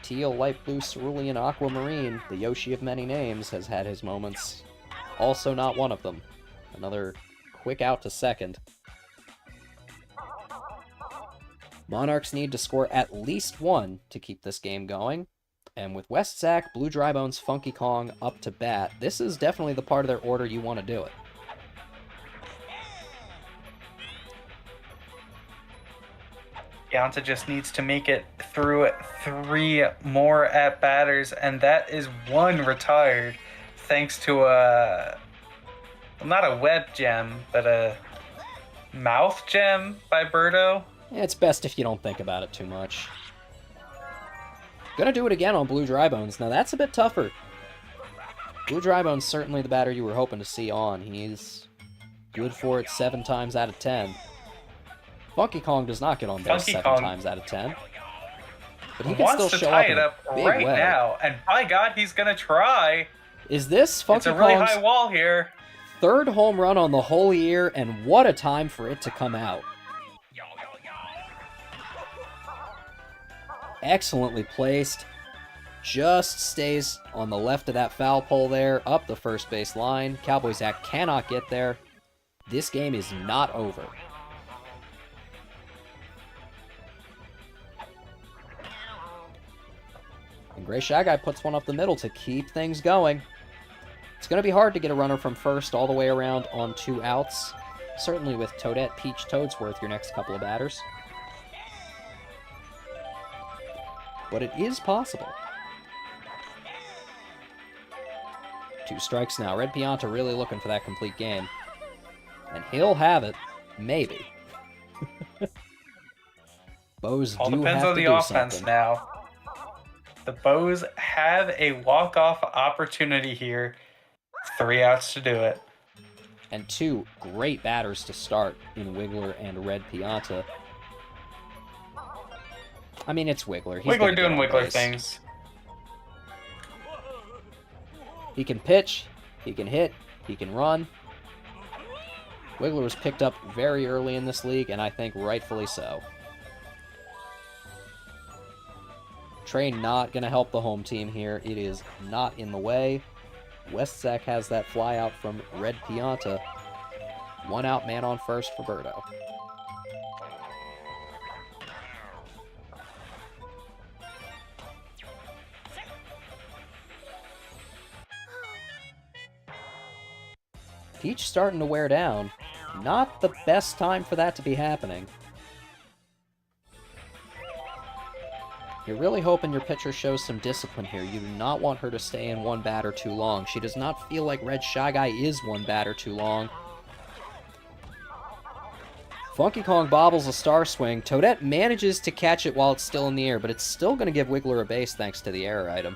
Teal, light blue, cerulean, aquamarine, the Yoshi of many names, has had his moments. Also not one of them. Another quick out to second. Monarchs need to score at least 1 to keep this game going. And with West Zack, Blue Drybones, Funky Kong up to bat, this is definitely the part of their order you want to do it. Pianta just needs to make it through 3 more at-batters, and that is 1 retired, thanks to not a web gem, but a mouth gem by Birdo. It's best if you don't think about it too much. Gonna do it again on Blue Drybones. Now that's a bit tougher. Blue Drybones certainly the batter you were hoping to see on. He's good for it 7 times out of 10. Funky Kong does not get on base 7 times out of 10. But he can still show up in a big way. Now, and by God, he's gonna try. Is this Funky Kong's really high wall here. 3rd home run on the whole year, and what a time for it to come out. Excellently placed. Just stays on the left of that foul pole there, up the first base line. Cowboy Zack cannot get there. This game is not over. And Gray Shy Guy puts one up the middle to keep things going. It's going to be hard to get a runner from first all the way around on 2 outs. Certainly with Toadette, Peach, Toadsworth your next couple of batters. But it is possible. 2 strikes now. Red Pianta really looking for that complete game. And he'll have it. Maybe. Bows All do depends have on to the do offense something. now. The Bows have a walk-off opportunity here. 3 outs to do it. And 2 great batters to start in Wiggler and Red Pianta. I mean, it's Wiggler. He's Wiggler doing Wiggler Wiggler things. He can pitch, he can hit, he can run. Wiggler was picked up very early in this league, and I think rightfully so. Trey not going to help the home team here. It is not in the way. West Zack has that fly out from Red Pianta. 1 out, man on first for Birdo. Peach starting to wear down. Not the best time for that to be happening. You're really hoping your pitcher shows some discipline here. You do not want her to stay in 1 batter too long. She does not feel like Red Shy Guy is 1 batter too long. Funky Kong bobbles a star swing. Toadette manages to catch it while it's still in the air, but it's still going to give Wiggler a base thanks to the error item.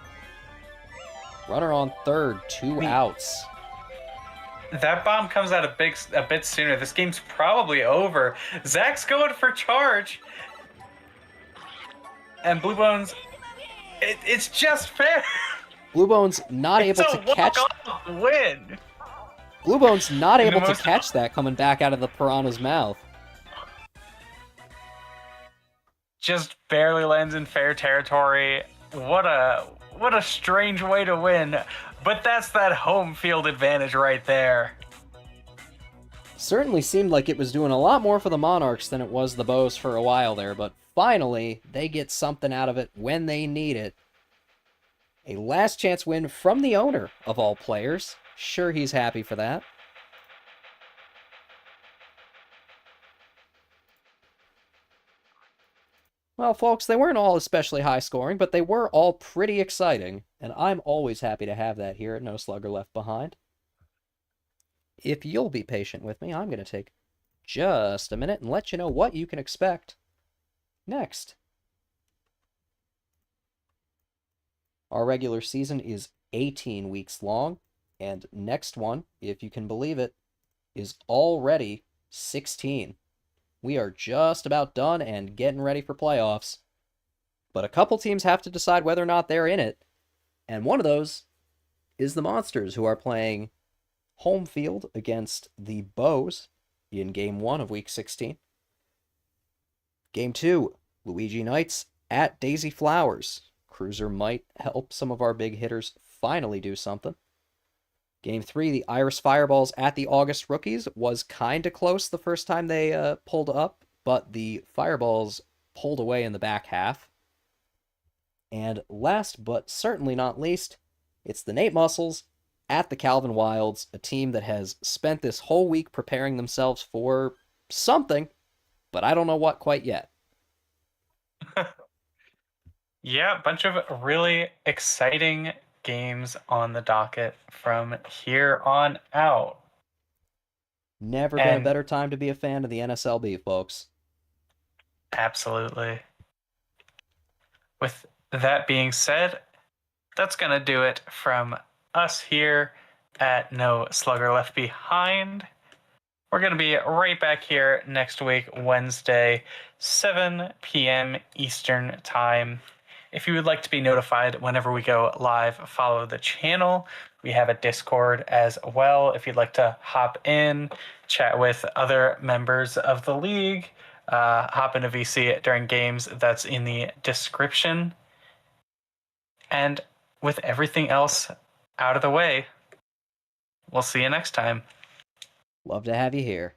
Runner on third, 2 outs. That bomb comes out a bit sooner. This game's probably over. Zach's going for charge. And Blue Bones, it's just fair. Blue Bones not able to catch. Win. Blue Bones not able to catch that coming back out of the Piranha's mouth. Just barely lands in fair territory. What a strange way to win. But that's that home field advantage right there. Certainly seemed like it was doing a lot more for the Monarchs than it was the Bows for a while there, but finally, they get something out of it when they need it. A last chance win from the owner, of all players. Sure, he's happy for that. Well, folks, they weren't all especially high scoring, but they were all pretty exciting, and I'm always happy to have that here at No Slugger Left Behind. If you'll be patient with me, I'm going to take just a minute and let you know what you can expect next. Our regular season is 18 weeks long, and next one, if you can believe it, is already 16. We are just about done and getting ready for playoffs. But a couple teams have to decide whether or not they're in it, and one of those is the Monsters, who are playing home field against the Bows in Game 1 of Week 16. Game 2, Luigi Knights at Daisy Flowers. Cruiser might help some of our big hitters finally do something. Game 3, the Iris Fireballs at the August Rookies was kind of close the first time they pulled up, but the Fireballs pulled away in the back half. And last but certainly not least, it's the Nate Muscles at the Calvin Wilds, a team that has spent this whole week preparing themselves for something, but I don't know what quite yet. Yeah, a bunch of really exciting games on the docket from here on out. Never been a And better time to be a fan of the NSLB, folks. absolutely. With that being said, that's going to do it from us here at No Slugger Left Behind. We're going to be right back here next week, Wednesday, 7 p.m. Eastern Time. If you would like to be notified whenever we go live, follow the channel. We have a Discord as well. If you'd like to hop in, chat with other members of the league, hop into VC during games, that's in the description. And with everything else out of the way, we'll see you next time. Love to have you here.